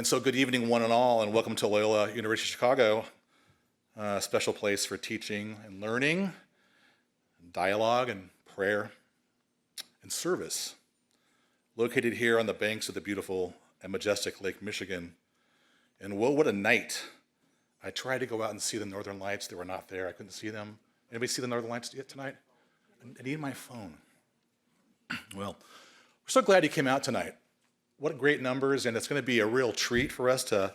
And so good evening, one and all, and welcome to Loyola University of Chicago, a special place for teaching and learning, dialogue and prayer and service. Located here on the banks of the beautiful and majestic Lake Michigan. And whoa, what a night. I tried to go out and see the northern lights. They were not there. I couldn't see them. Anybody see the northern lights yet tonight? I need my phone. Well, we're so glad you came out tonight. What great numbers, and it's going to be a real treat for us to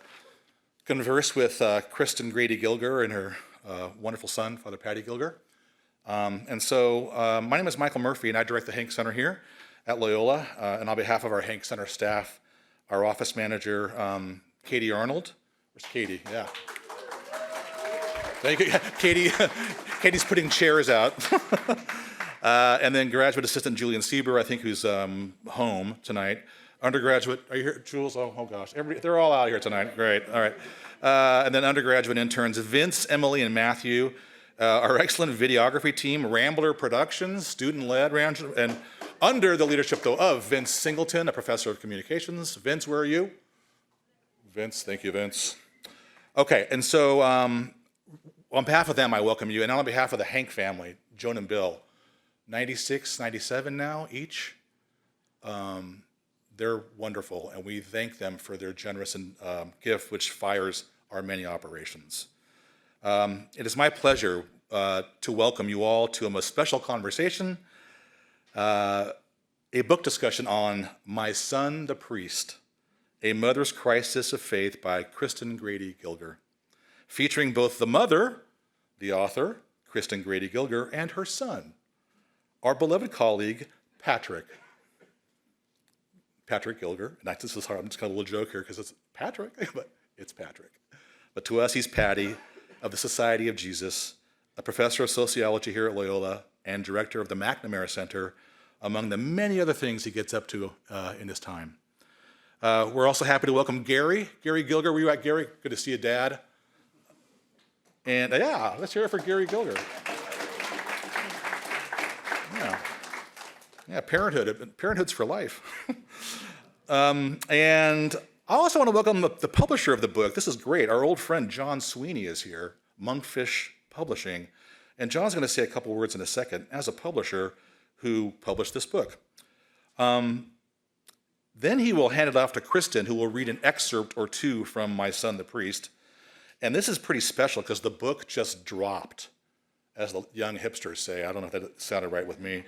converse with Kristin Grady Gilger and her wonderful son, Father Paddy Gilger. My name is Michael Murphy, and I direct the Hank Center here at Loyola. And on behalf of our Hank Center staff, our office manager, Katie Arnold. Where's Katie? Yeah. Thank you. Katie. Katie's putting chairs out. And then graduate assistant Julian Sieber, I think, who's home tonight. Undergraduate, are you here, Jules? Oh gosh, they're all out here tonight. Great, all right. And then undergraduate interns, Vince, Emily, and Matthew. Our excellent videography team, Rambler Productions, student-led, and under the leadership, though, of Vince Singleton, a professor of communications. Vince, where are you? Vince, thank you, Vince. Okay, and so on behalf of them, I welcome you, and on behalf of the Hank family, Joan and Bill, 96, 97 now each. They're wonderful, and we thank them for their generous gift, which fires our many operations. It is my pleasure to welcome you all to a most special conversation, a book discussion on My Son the Priest, A Mother's Crisis of Faith by Kristin Grady Gilger, featuring both the mother, the author, Kristin Grady Gilger, and her son, our beloved colleague, Patrick Gilger. And this is hard, I'm just got a little joke here because it's Patrick, but it's Patrick. But to us, he's Paddy of the Society of Jesus, a professor of sociology here at Loyola, and director of the McNamara Center, among the many other things he gets up to in his time. We're also happy to welcome Gary Gilger. Were you at, Gary? Good to see you, Dad. And yeah, let's hear it for Gary Gilger. Yeah, parenthood's for life. And I also want to welcome the publisher of the book. This is great. Our old friend John Sweeney is here, Monkfish Publishing. And John's going to say a couple words in a second as a publisher who published this book. Then he will hand it off to Kristin, who will read an excerpt or two from My Son the Priest. And this is pretty special because the book just dropped, as the young hipsters say. I don't know if that sounded right with me.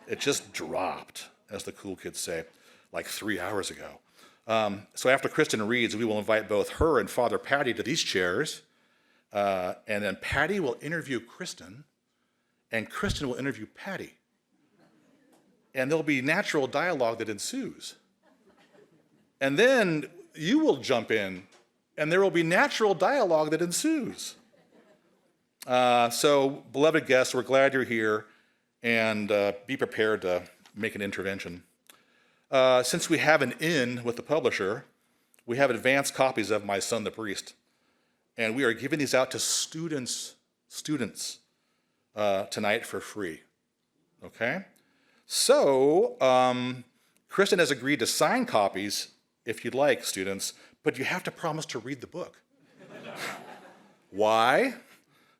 It just dropped, as the cool kids say, like 3 hours ago. So after Kristin reads, we will invite both her and Father Paddy to these chairs. And then Paddy will interview Kristin, and Kristin will interview Paddy. And there'll be natural dialogue that ensues. And then you will jump in, and there will be natural dialogue that ensues. So, beloved guests, we're glad you're here, and be prepared to make an intervention. Since we have an in with the publisher, we have advanced copies of My Son the Priest, and we are giving these out to students tonight for free. Okay? So, Kristin has agreed to sign copies if you'd like, students, but you have to promise to read the book. Why?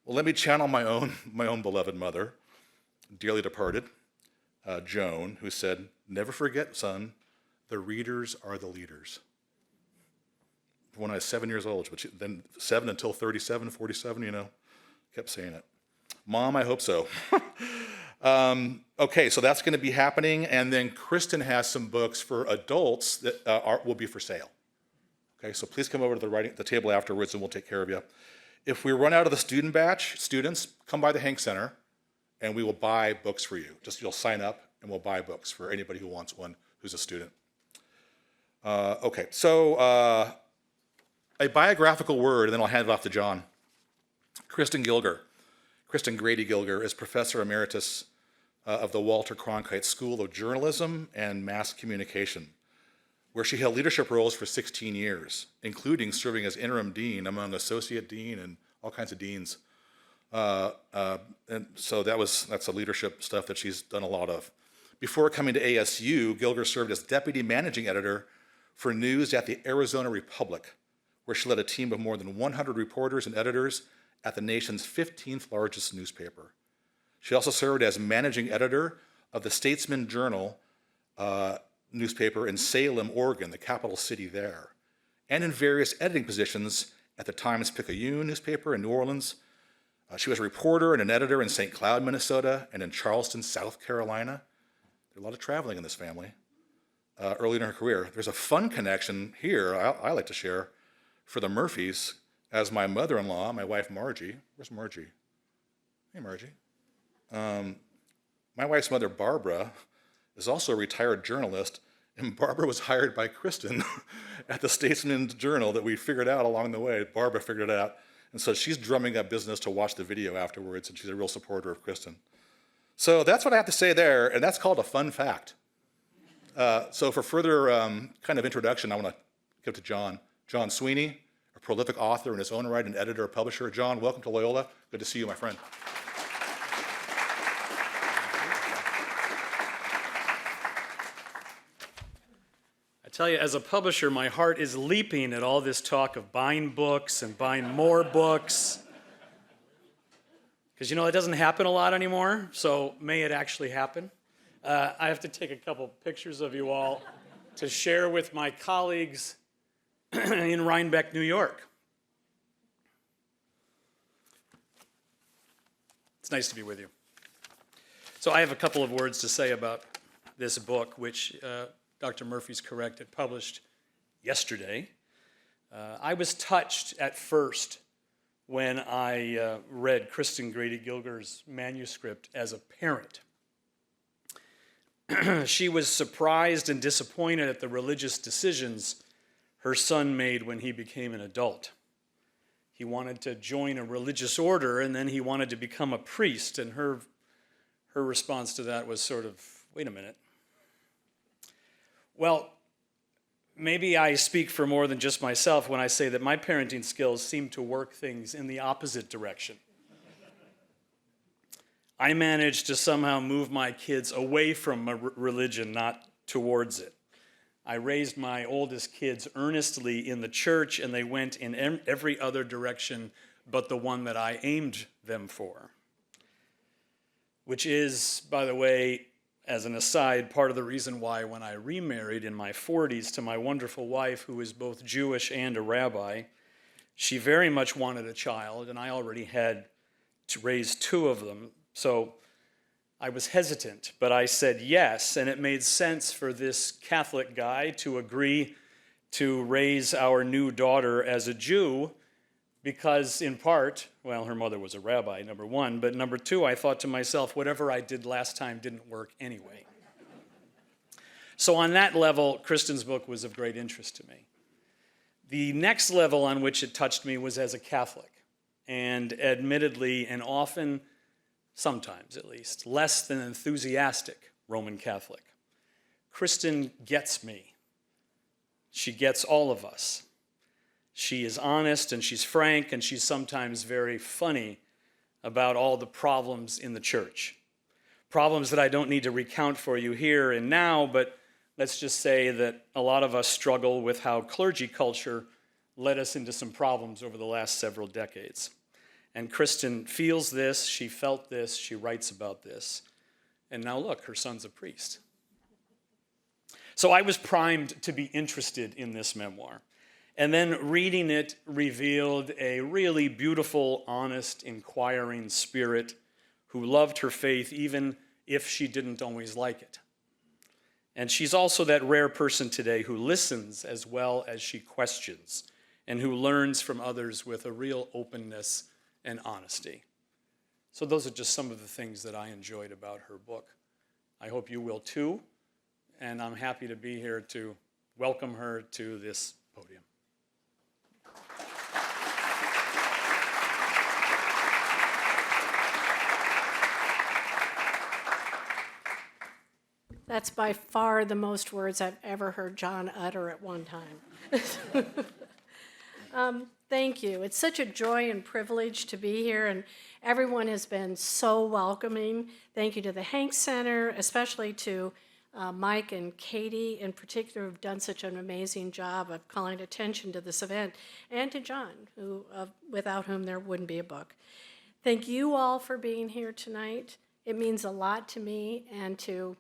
Well, let me channel my own beloved mother, dearly departed, Joan, who said, "Never forget, son, the readers are the leaders." When I was 7 years old, but then 7 until 37, 47, kept saying it. Mom, I hope so. Okay, so that's going to be happening, and then Kristin has some books for adults that will be for sale. Okay, so please come over to the table afterwards, and we'll take care of you. If we run out of the student batch, students, come by the Hank Center, and we will buy books for you. You'll sign up, and we'll buy books for anybody who wants one who's a student. Okay, so a biographical word, and then I'll hand it off to John. Kristin Grady Gilger is Professor Emeritus of the Walter Cronkite School of Journalism and Mass Communication, where she held leadership roles for 16 years, including serving as interim dean among associate dean and all kinds of deans. And so that's a leadership stuff that she's done a lot of. Before coming to ASU, Gilger served as deputy managing editor for news at the Arizona Republic, where she led a team of more than 100 reporters and editors at the nation's 15th largest newspaper. She also served as managing editor of the Statesman Journal newspaper in Salem, Oregon, the capital city there, and in various editing positions at the Times-Picayune newspaper in New Orleans. She was a reporter and an editor in St. Cloud, Minnesota, and in Charleston, South Carolina. There's a lot of traveling in this family early in her career. There's a fun connection here I like to share for the Murphys, as my mother-in-law, my wife Margie, where's Margie? Hey, Margie. My wife's mother, Barbara, is also a retired journalist, and Barbara was hired by Kristin at the Statesman Journal that we figured out along the way. Barbara figured it out. And so she's drumming up business to watch the video afterwards, and she's a real supporter of Kristin. So that's what I have to say there, and that's called a fun fact. So for further kind of introduction, I want to give to John Sweeney, a prolific author in his own right, and editor, publisher. John, welcome to Loyola. Good to see you, my friend. I tell you, as a publisher, my heart is leaping at all this talk of buying books and buying more books. Because, it doesn't happen a lot anymore, so may it actually happen. I have to take a couple pictures of you all to share with my colleagues in Rhinebeck, New York. It's nice to be with you. So I have a couple of words to say about this book, which Dr. Murphy's correct, it published yesterday. I was touched at first when I read Kristin Grady Gilger's manuscript as a parent. She was surprised and disappointed at the religious decisions her son made when he became an adult. He wanted to join a religious order, and then he wanted to become a priest, and her response to that was sort of, wait a minute. Well, maybe I speak for more than just myself when I say that my parenting skills seem to work things in the opposite direction. I managed to somehow move my kids away from religion, not towards it. I raised my oldest kids earnestly in the church, and they went in every other direction but the one that I aimed them for. Which is, by the way, as an aside, part of the reason why when I remarried in my 40s to my wonderful wife, who is both Jewish and a rabbi, she very much wanted a child, and I already had to raise two of them. So I was hesitant, but I said yes, and it made sense for this Catholic guy to agree to raise our new daughter as a Jew, because in part, well, her mother was a rabbi, number one, but number two, I thought to myself, whatever I did last time didn't work anyway. So on that level, Kristin's book was of great interest to me. The next level on which it touched me was as a Catholic, and admittedly, and often, sometimes at least, less than enthusiastic Roman Catholic. Kristin gets me. She gets all of us. She is honest, and she's frank, and she's sometimes very funny about all the problems in the church. Problems that I don't need to recount for you here and now, but let's just say that a lot of us struggle with how clergy culture led us into some problems over the last several decades. And Kristin feels this, she felt this, she writes about this. And now look, her son's a priest. So I was primed to be interested in this memoir. And then reading it revealed a really beautiful, honest, inquiring spirit who loved her faith even if she didn't always like it. And she's also that rare person today who listens as well as she questions and who learns from others with a real openness and honesty. So those are just some of the things that I enjoyed about her book. I hope you will too, and I'm happy to be here to welcome her to this podium. That's by far the most words I've ever heard John utter at one time. Thank you. It's such a joy and privilege to be here, and everyone has been so welcoming. Thank you to the Hanks Center, especially to Mike and Katie in particular have done such an amazing job of calling attention to this event, and to John, without whom there wouldn't be a book. Thank you all for being here tonight. It means a lot to me and to,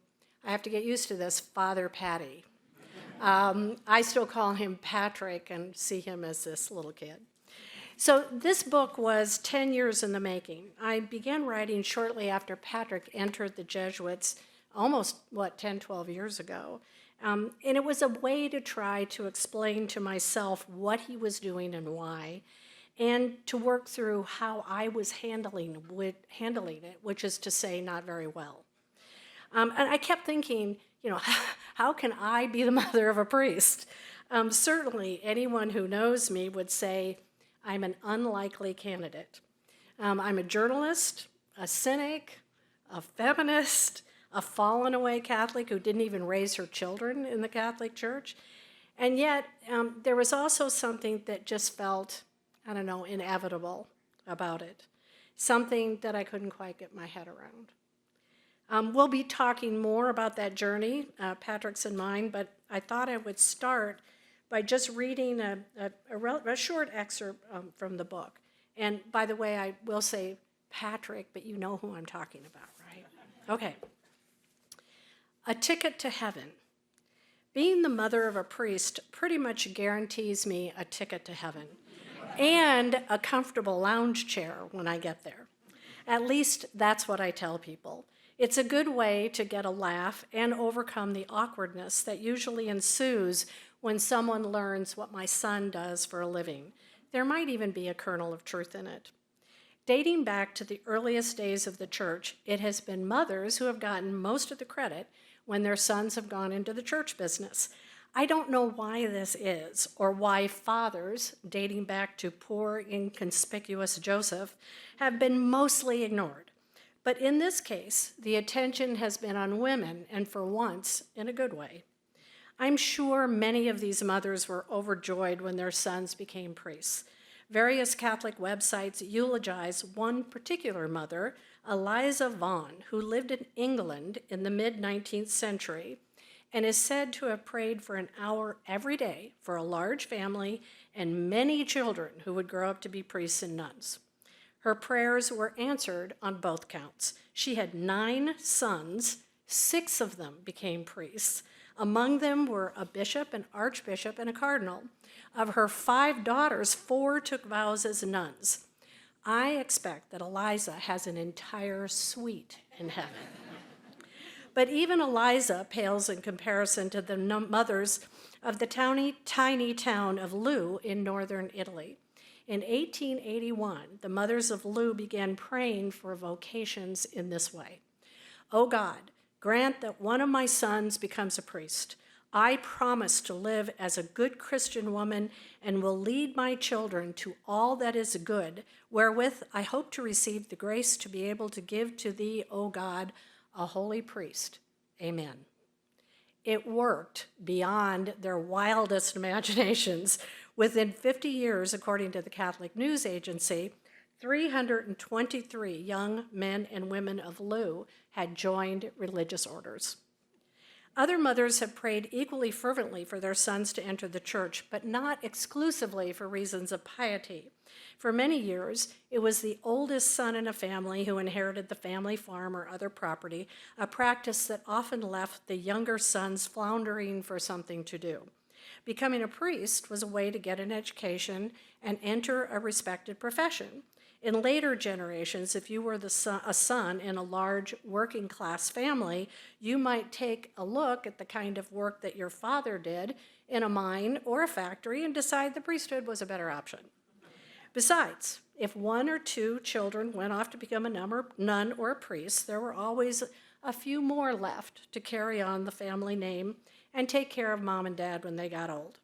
I have to get used to this, Father Paddy. I still call him Patrick and see him as this little kid. So this book was 10 years in the making. I began writing shortly after Patrick entered the Jesuits almost, 10, 12 years ago. And it was a way to try to explain to myself what he was doing and why, and to work through how I was handling it, which is to say, not very well. And I kept thinking, how can I be the mother of a priest? Certainly, anyone who knows me would say I'm an unlikely candidate. I'm a journalist, a cynic, a feminist, a fallen away Catholic who didn't even raise her children in the Catholic Church. And yet, there was also something that just felt, inevitable about it. Something that I couldn't quite get my head around. We'll be talking more about that journey, Patrick's and mine, but I thought I would start by just reading a short excerpt from the book. And by the way, I will say Patrick, but you know who I'm talking about, right? Okay. A ticket to heaven. Being the mother of a priest pretty much guarantees me a ticket to heaven and a comfortable lounge chair when I get there. At least that's what I tell people. It's a good way to get a laugh and overcome the awkwardness that usually ensues when someone learns what my son does for a living. There might even be a kernel of truth in it. Dating back to the earliest days of the church, it has been mothers who have gotten most of the credit when their sons have gone into the church business. I don't know why this is, or why fathers, dating back to poor, inconspicuous Joseph, have been mostly ignored. But in this case, the attention has been on women, and for once, in a good way. I'm sure many of these mothers were overjoyed when their sons became priests. Various Catholic websites eulogize one particular mother, Eliza Vaughan, who lived in England in the mid-19th century and is said to have prayed for an hour every day for a large family and many children who would grow up to be priests and nuns. Her prayers were answered on both counts. She had 9 sons, 6 of them became priests. Among them were a bishop, an archbishop, and a cardinal. Of her 5 daughters, 4 took vows as nuns. I expect that Eliza has an entire suite in heaven. But even Eliza pales in comparison to the mothers of the tiny town of Loo in northern Italy. In 1881, the mothers of Loo began praying for vocations in this way. "O God, grant that one of my sons becomes a priest. I promise to live as a good Christian woman and will lead my children to all that is good, wherewith I hope to receive the grace to be able to give to thee, O God, a holy priest. Amen." It worked beyond their wildest imaginations. Within 50 years, according to the Catholic News Agency, 323 young men and women of Loo had joined religious orders. Other mothers have prayed equally fervently for their sons to enter the church, but not exclusively for reasons of piety. For many years, it was the oldest son in a family who inherited the family farm or other property, a practice that often left the younger sons floundering for something to do. Becoming a priest was a way to get an education and enter a respected profession. In later generations, if you were a son in a large working-class family, you might take a look at the kind of work that your father did in a mine or a factory and decide the priesthood was a better option. Besides, if 1 or 2 children went off to become a nun or a priest, there were always a few more left to carry on the family name and take care of mom and dad when they got old.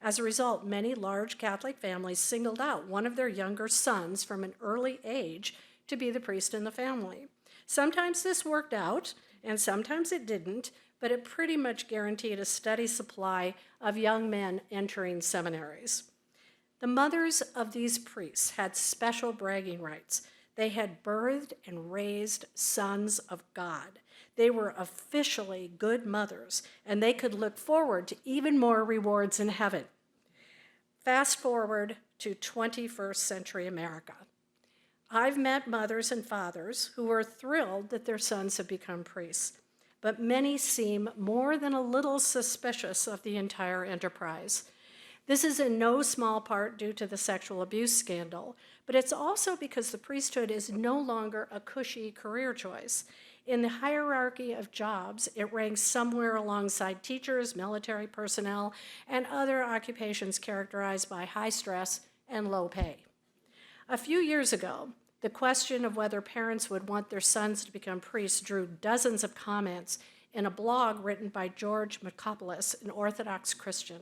As a result, many large Catholic families singled out one of their younger sons from an early age to be the priest in the family. Sometimes this worked out, and sometimes it didn't, but it pretty much guaranteed a steady supply of young men entering seminaries. The mothers of these priests had special bragging rights. They had birthed and raised sons of God. They were officially good mothers, and they could look forward to even more rewards in heaven. Fast forward to 21st century America. I've met mothers and fathers who are thrilled that their sons have become priests, but many seem more than a little suspicious of the entire enterprise. This is in no small part due to the sexual abuse scandal, but it's also because the priesthood is no longer a cushy career choice. In the hierarchy of jobs, it ranks somewhere alongside teachers, military personnel, and other occupations characterized by high stress and low pay. A few years ago, the question of whether parents would want their sons to become priests drew dozens of comments in a blog written by George Mikopoulos, an Orthodox Christian.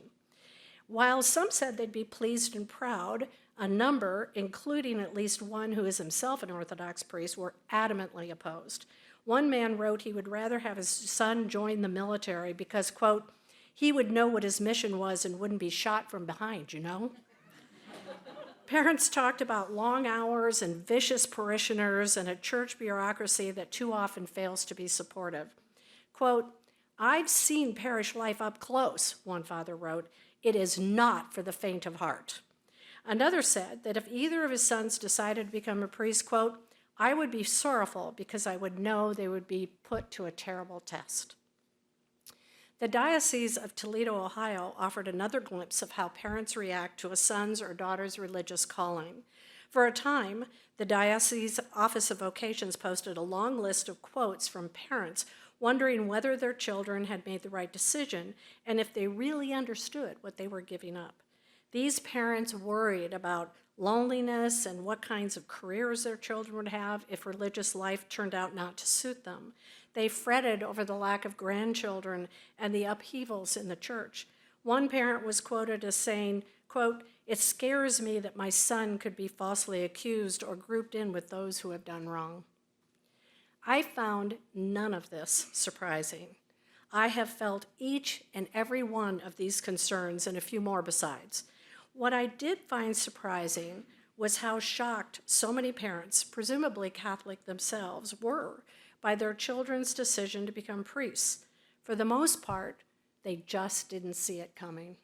While some said they'd be pleased and proud, a number, including at least one who is himself an Orthodox priest, were adamantly opposed. One man wrote he would rather have his son join the military because, quote, he would know what his mission was and wouldn't be shot from behind, you know? Parents talked about long hours and vicious parishioners and a church bureaucracy that too often fails to be supportive. Quote, I've seen parish life up close, one father wrote. It is not for the faint of heart. Another said that if either of his sons decided to become a priest, quote, I would be sorrowful because I would know they would be put to a terrible test. The Diocese of Toledo, Ohio, offered another glimpse of how parents react to a son's or daughter's religious calling. For a time, the Diocese Office of Vocations posted a long list of quotes from parents wondering whether their children had made the right decision and if they really understood what they were giving up. These parents worried about loneliness and what kinds of careers their children would have if religious life turned out not to suit them. They fretted over the lack of grandchildren and the upheavals in the church. One parent was quoted as saying, quote, it scares me that my son could be falsely accused or grouped in with those who have done wrong. I found none of this surprising. I have felt each and every one of these concerns and a few more besides. What I did find surprising was how shocked so many parents, presumably Catholic themselves, were by their children's decision to become priests. For the most part, they just didn't see it coming.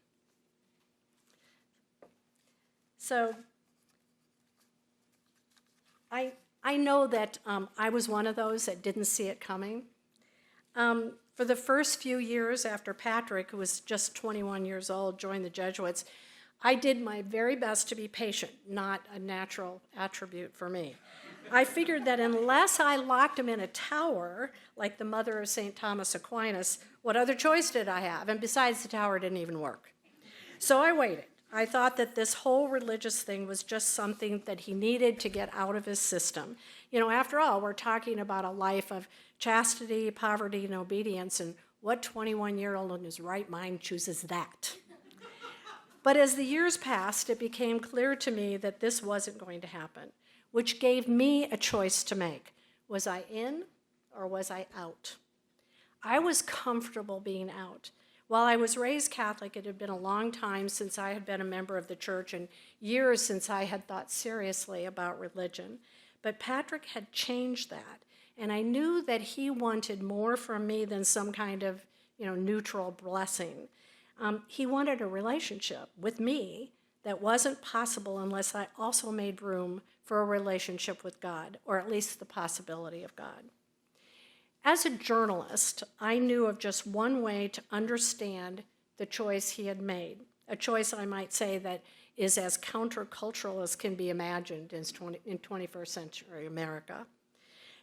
So I know that I was one of those that didn't see it coming. For the first few years after Patrick, who was just 21 years old, joined the Jesuits, I did my very best to be patient, not a natural attribute for me. I figured that unless I locked him in a tower, like the mother of St. Thomas Aquinas, what other choice did I have? And besides, the tower didn't even work. So I waited. I thought that this whole religious thing was just something that he needed to get out of his system. You know, after all, we're talking about a life of chastity, poverty, and obedience, and what 21-year-old in his right mind chooses that? But as the years passed, it became clear to me that this wasn't going to happen, which gave me a choice to make. Was I in or was I out? I was comfortable being out. While I was raised Catholic, it had been a long time since I had been a member of the church and years since I had thought seriously about religion. But Patrick had changed that, and I knew that he wanted more from me than some kind of, neutral blessing. He wanted a relationship with me that wasn't possible unless I also made room for a relationship with God, or at least the possibility of God. As a journalist, I knew of just one way to understand the choice he had made, a choice I might say that is as countercultural as can be imagined in 21st century America.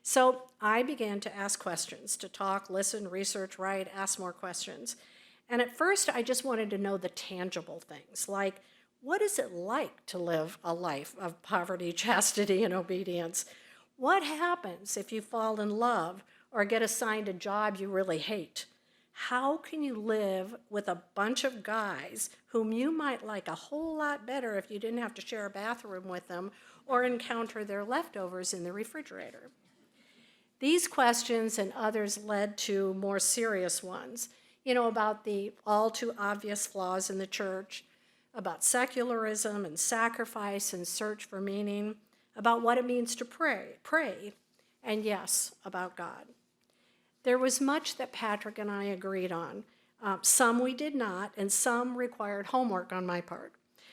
So I began to ask questions, to talk, listen, research, write, ask more questions. And at first, I just wanted to know the tangible things, like, what is it like to live a life of poverty, chastity, and obedience? What happens if you fall in love or get assigned a job you really hate? How can you live with a bunch of guys whom you might like a whole lot better if you didn't have to share a bathroom with them or encounter their leftovers in the refrigerator? These questions and others led to more serious ones, about the all too obvious flaws in the church, about secularism and sacrifice and search for meaning, about what it means to pray, and yes, about God. There was much that Patrick and I agreed on. Some we did not, and some required homework on my part.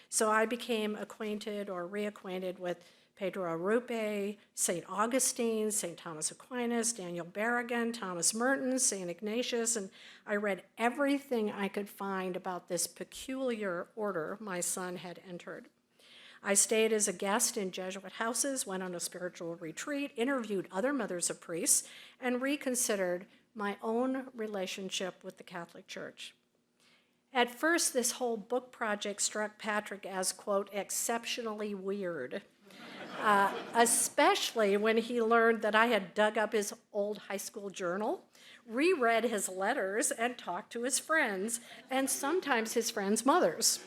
So I became acquainted or reacquainted with Pedro Arrupe, St. Augustine, St. Thomas Aquinas, Daniel Berrigan, Thomas Merton, St. Ignatius, and I read everything I could find about this peculiar order my son had entered. I stayed as a guest in Jesuit houses, went on a spiritual retreat, interviewed other mothers of priests, and reconsidered my own relationship with the Catholic Church. At first, this whole book project struck Patrick as, quote, exceptionally weird, especially when he learned that I had dug up his old high school journal, reread his letters, and talked to his friends, and sometimes his friends' mothers.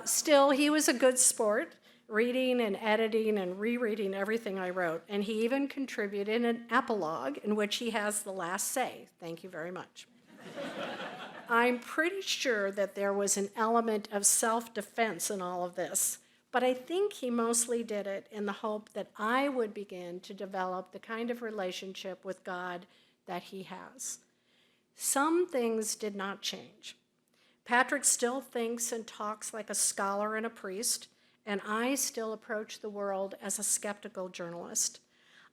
Still, he was a good sport, reading and editing and rereading everything I wrote, and he even contributed an epilogue in which he has the last say. Thank you very much. I'm pretty sure that there was an element of self-defense in all of this, but I think he mostly did it in the hope that I would begin to develop the kind of relationship with God that he has. Some things did not change. Patrick still thinks and talks like a scholar and a priest, and I still approach the world as a skeptical journalist.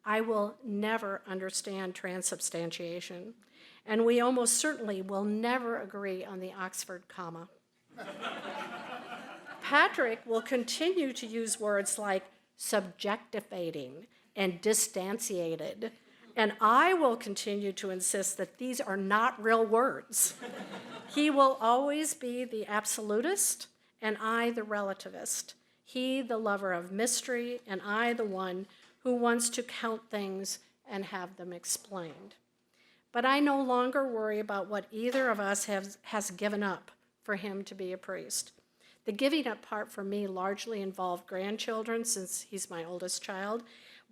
I will never understand transubstantiation, and we almost certainly will never agree on the Oxford comma. Patrick will continue to use words like subjectivating and distantiated, and I will continue to insist that these are not real words. He will always be the absolutist, and I the relativist. He the lover of mystery, and I the one who wants to count things and have them explained. But I no longer worry about what either of us has given up for him to be a priest. The giving up part for me largely involved grandchildren, since he's my oldest child,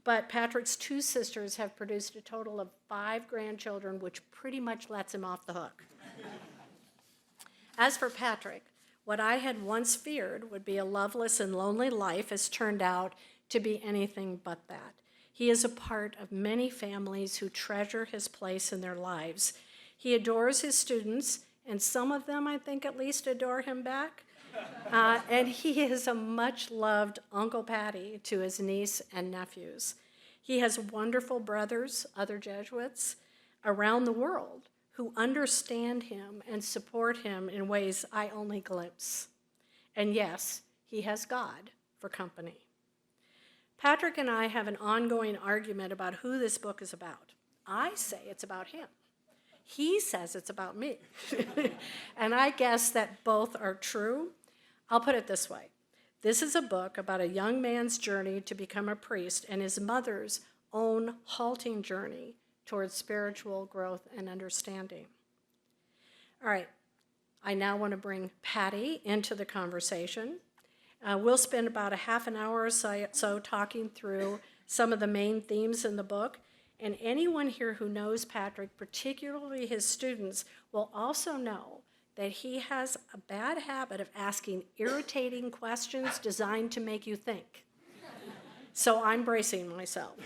but Patrick's two sisters have produced a total of 5 grandchildren, which pretty much lets him off the hook. As for Patrick, what I had once feared would be a loveless and lonely life has turned out to be anything but that. He is a part of many families who treasure his place in their lives. He adores his students, and some of them, I think, at least adore him back. And he is a much-loved Uncle Paddy to his niece and nephews. He has wonderful brothers, other Jesuits, around the world who understand him and support him in ways I only glimpse. And yes, he has God for company. Patrick and I have an ongoing argument about who this book is about. I say it's about him. He says it's about me. And I guess that both are true. I'll put it this way. This is a book about a young man's journey to become a priest and his mother's own halting journey towards spiritual growth and understanding. All right, I now want to bring Paddy into the conversation. We'll spend about a half an hour or so talking through some of the main themes in the book, and anyone here who knows Patrick, particularly his students, will also know that he has a bad habit of asking irritating questions designed to make you think. So I'm bracing myself.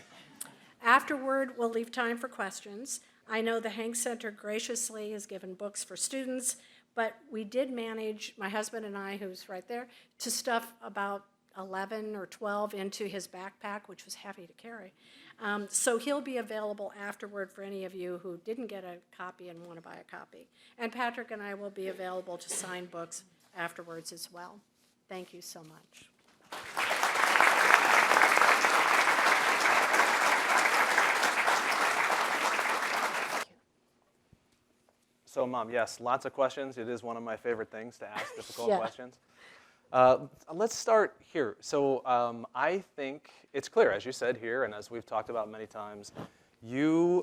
Afterward, we'll leave time for questions. I know the Hank Center graciously has given books for students, but we did manage, my husband and I, who's right there, to stuff about 11 or 12 into his backpack, which was heavy to carry. So he'll be available afterward for any of you who didn't get a copy and want to buy a copy. And Patrick and I will be available to sign books afterwards as well. Thank you so much. So, Mom, yes, lots of questions. It is one of my favorite things to ask difficult Yeah. questions. Let's start here. So I think it's clear, as you said here, and as we've talked about many times, I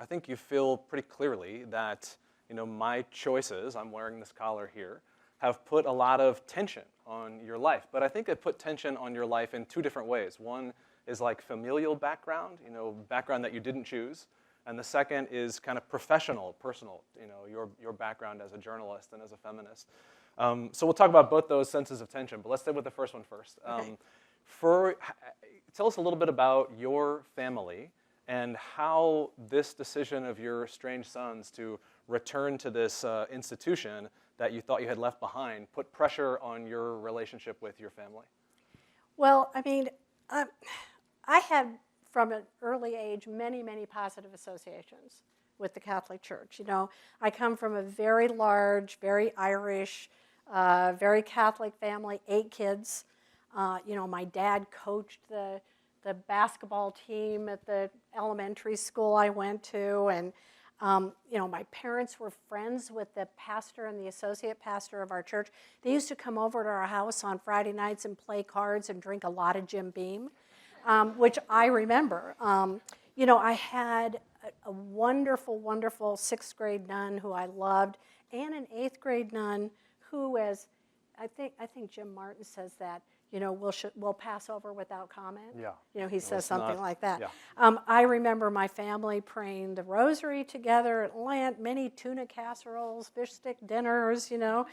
think you feel pretty clearly that, my choices, I'm wearing this collar here, have put a lot of tension on your life. But I think it put tension on your life in 2 different ways. One is like familial background, background that you didn't choose. And the second is kind of professional, personal, your background as a journalist and as a feminist. So we'll talk about both those senses of tension, but let's stay with the first one first. Okay. Tell us a little bit about your family and how this decision of your estranged sons to return to this institution that you thought you had left behind put pressure on your relationship with your family. Well, I mean, I had, from an early age, many, many positive associations with the Catholic Church. You know, I come from a very large, very Irish, very Catholic family, 8 kids. You know, my dad coached the basketball team at the elementary school I went to, and you know, my parents were friends with the pastor and the associate pastor of our church. They used to come over to our house on Friday nights and play cards and drink a lot of Jim Beam, which I remember. You know, I had a wonderful, wonderful 6th grade nun who I loved, and an 8th grade nun who, as I think Jim Martin says that, you know, we'll pass over without comment. Yeah. You know, he says something like that. Yeah. I remember my family praying the rosary together at Lent, many tuna casseroles, fish stick dinners, you know.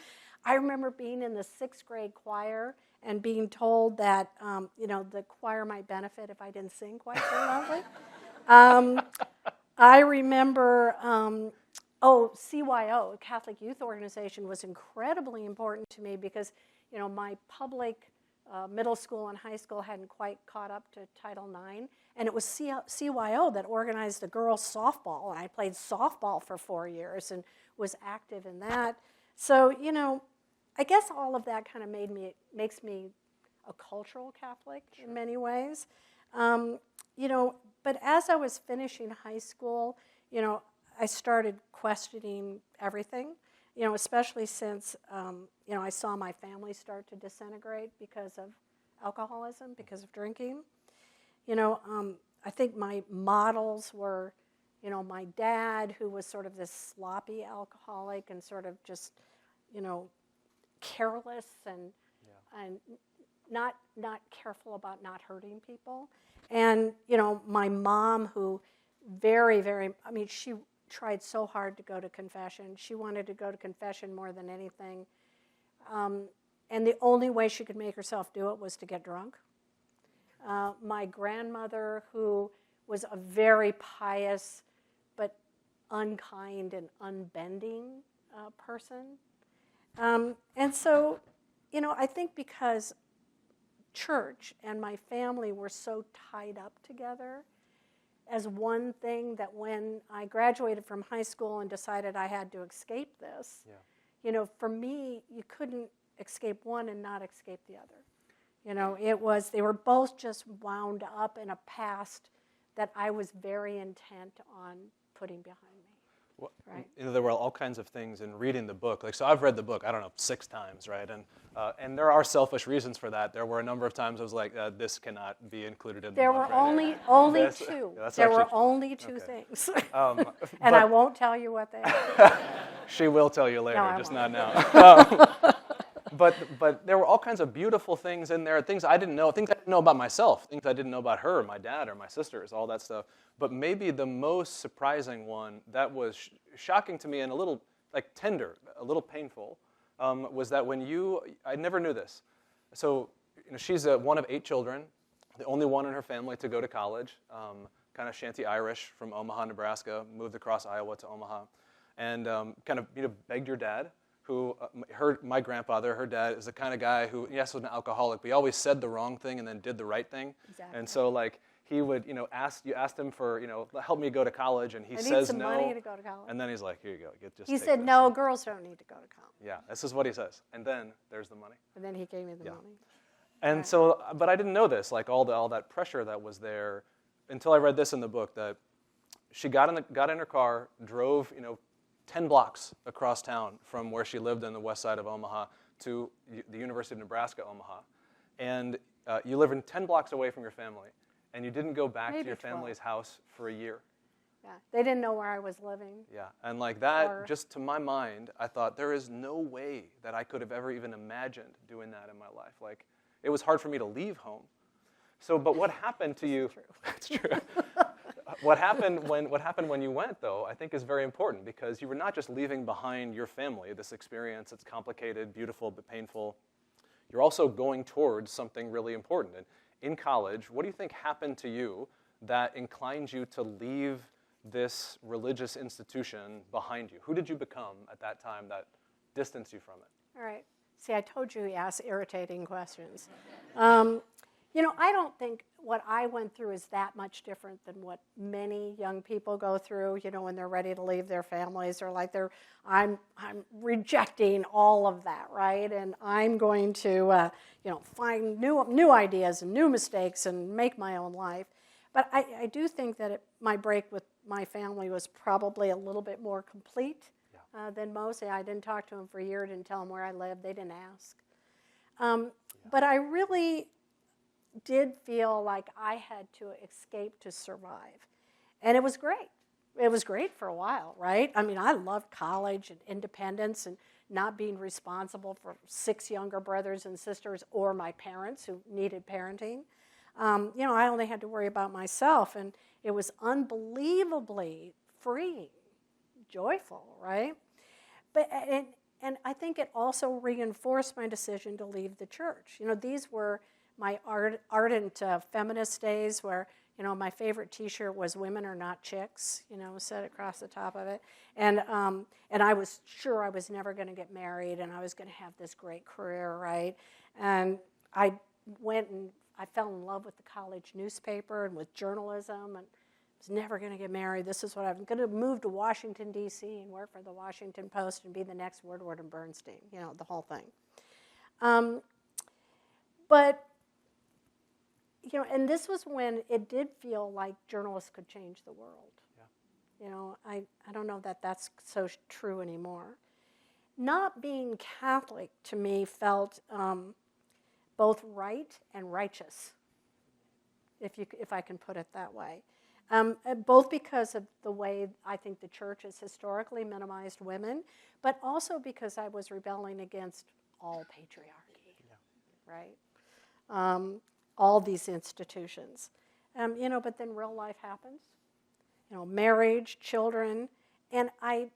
I remember being in the 6th grade choir and being told that, you know, the choir might benefit if I didn't sing quite so loudly. I remember, CYO, Catholic Youth Organization, was incredibly important to me because, you know, my public middle school and high school hadn't quite caught up to Title IX, and it was CYO that organized the girls' softball, and I played softball for 4 years and was active in that. So, you know, I guess all of that kind of makes me a cultural Catholic in many ways. You know, but as I was finishing high school, you know, I started questioning everything, you know, especially since, you know, I saw my family start to disintegrate because of alcoholism, because of drinking. You know, I think my models were, you know, my dad, who was sort of this sloppy alcoholic and sort of just, you know, careless and not careful about not hurting people. And, you know, my mom, who very, very, I mean, she tried so hard to go to confession. She wanted to go to confession more than anything. And the only way she could make herself do it was to get drunk. My grandmother, who was a very pious but unkind and unbending person. And so, you know, I think because church and my family were so tied up together as one thing, that when I graduated from high school and decided I had to escape this, you know, for me, you couldn't escape one and not escape the other. You know, they were both just wound up in a past that I was very intent on putting behind me. Well, right? You know, there were all kinds of things in reading the book. Like, so I've read the book, I don't know, 6 times, right? And there are selfish reasons for that. There were a number of times I was like, this cannot be included in the There book. were right? only That's- two. yeah, that's There were actually- only two things. And but- I won't tell you what they are. She will tell you later, No, I just won't. not now. But there were all kinds of beautiful things in there, things I didn't know about myself, things I didn't know about her, my dad, or my sisters, all that stuff. But maybe the most surprising one that was shocking to me and a little like tender, a little painful, was that I never knew this. So, you know, she's one of 8 children, the only one in her family to go to college, kind of shanty Irish from Omaha, Nebraska, moved across Iowa to Omaha, and kind of, you know, begged your dad, who, my grandfather, her dad, is the kind of guy who, yes, was an alcoholic, but he always said the wrong thing and then did the right thing. Exactly. And so, like, he would, you know, asked him for, you know, help me go to college, and he I says need some no. money to go to college. And then he's like, here you go, He take said, this. no, girls don't need to go to college. Yeah, this is what he says. And then there's the money. And then he gave me the Yeah. money. And Right. so, but I didn't know this, like all that pressure that was there, until I read this in the book, that she got in her car, drove, you know, 10 blocks across town from where she lived on the west side of Omaha to the University of Nebraska, Omaha. And you live in 10 blocks away from your family, and you didn't go back Maybe to your 12. family's house for a year. Yeah. They didn't know where I was living. Yeah, and like that, Or- just to my mind, I thought there is no way that I could have ever even imagined doing that in my life. Like, it was hard for me to leave home. So, but what happened to you? It's true. What happened when you went, though, I think is very important, because you were not just leaving behind your family, this experience that's complicated, beautiful, but painful. you're also going towards something really important. And in college, what do you think happened to you that inclined you to leave this religious institution behind you? Who did you become at that time that distanced you from it? All right. See, I told you he asked irritating questions. I don't think what I went through is that much different than what many young people go through, when they're ready to leave their families, or like I'm rejecting all of that, right? And I'm going to, find new ideas and new mistakes and make my own life. But I do think that my break with my family was probably a little bit more complete than most. I didn't talk to them for a year, didn't tell them where I lived, they didn't ask. But I really did feel like I had to escape to survive. And it was great. It was great for a while, right? I mean, I loved college and independence and not being responsible for 6 younger brothers and sisters or my parents who needed parenting. I only had to worry about myself, and it was unbelievably freeing, joyful, right? But and I think it also reinforced my decision to leave the church. These were my ardent feminist days where, my favorite T-shirt was "Women are not chicks," set across the top of it. And I was sure I was never going to get married and I was going to have this great career, right? And I went and I fell in love with the college newspaper and with journalism, and was never going to get married. This is what I'm going to move to Washington, D.C. and work for the Washington Post and be the next Woodward and Bernstein, the whole thing. But and this was when it did feel like journalists could change the world. Yeah. I don't know that that's so true anymore. Not being Catholic to me felt both right and righteous, if I can put it that way. Both because of the way I think the church has historically minimized women, but also because I was rebelling against all patriarchy, right? All these institutions. But then real life happens, marriage, children, and I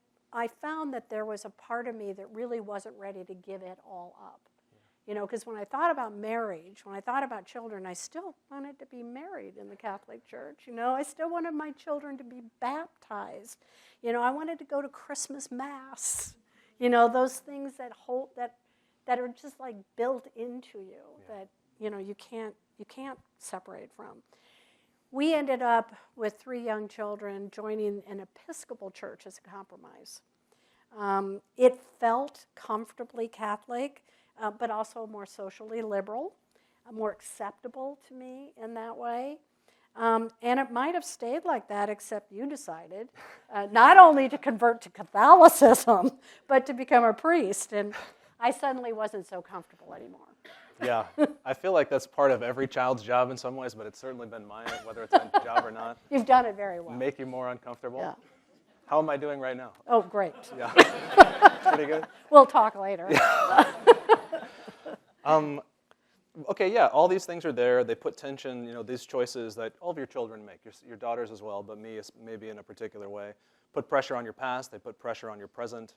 found that there was a part of me that really wasn't ready to give it all up. Because when I thought about marriage, when I thought about children, I still wanted to be married in the Catholic Church. I still wanted my children to be baptized. I wanted to go to Christmas Mass. Those things that are just like built into you that you can't separate from. We ended up with 3 young children joining an Episcopal church as a compromise. It felt comfortably Catholic, but also more socially liberal, more acceptable to me in that way. And it might have stayed like that, except you decided not only to convert to Catholicism, but to become a priest. And I suddenly wasn't so comfortable anymore. Yeah, I feel like that's part of every child's job in some ways, but it's certainly been mine, whether it's a job or not. You've done it very well. Make you more uncomfortable. Yeah. How am I doing right now? Oh, great. Yeah. Pretty good? We'll talk later. Okay, yeah, all these things are there. They put tension, these choices that all of your children make, your daughters as well, but me maybe in a particular way, put pressure on your past, they put pressure on your present.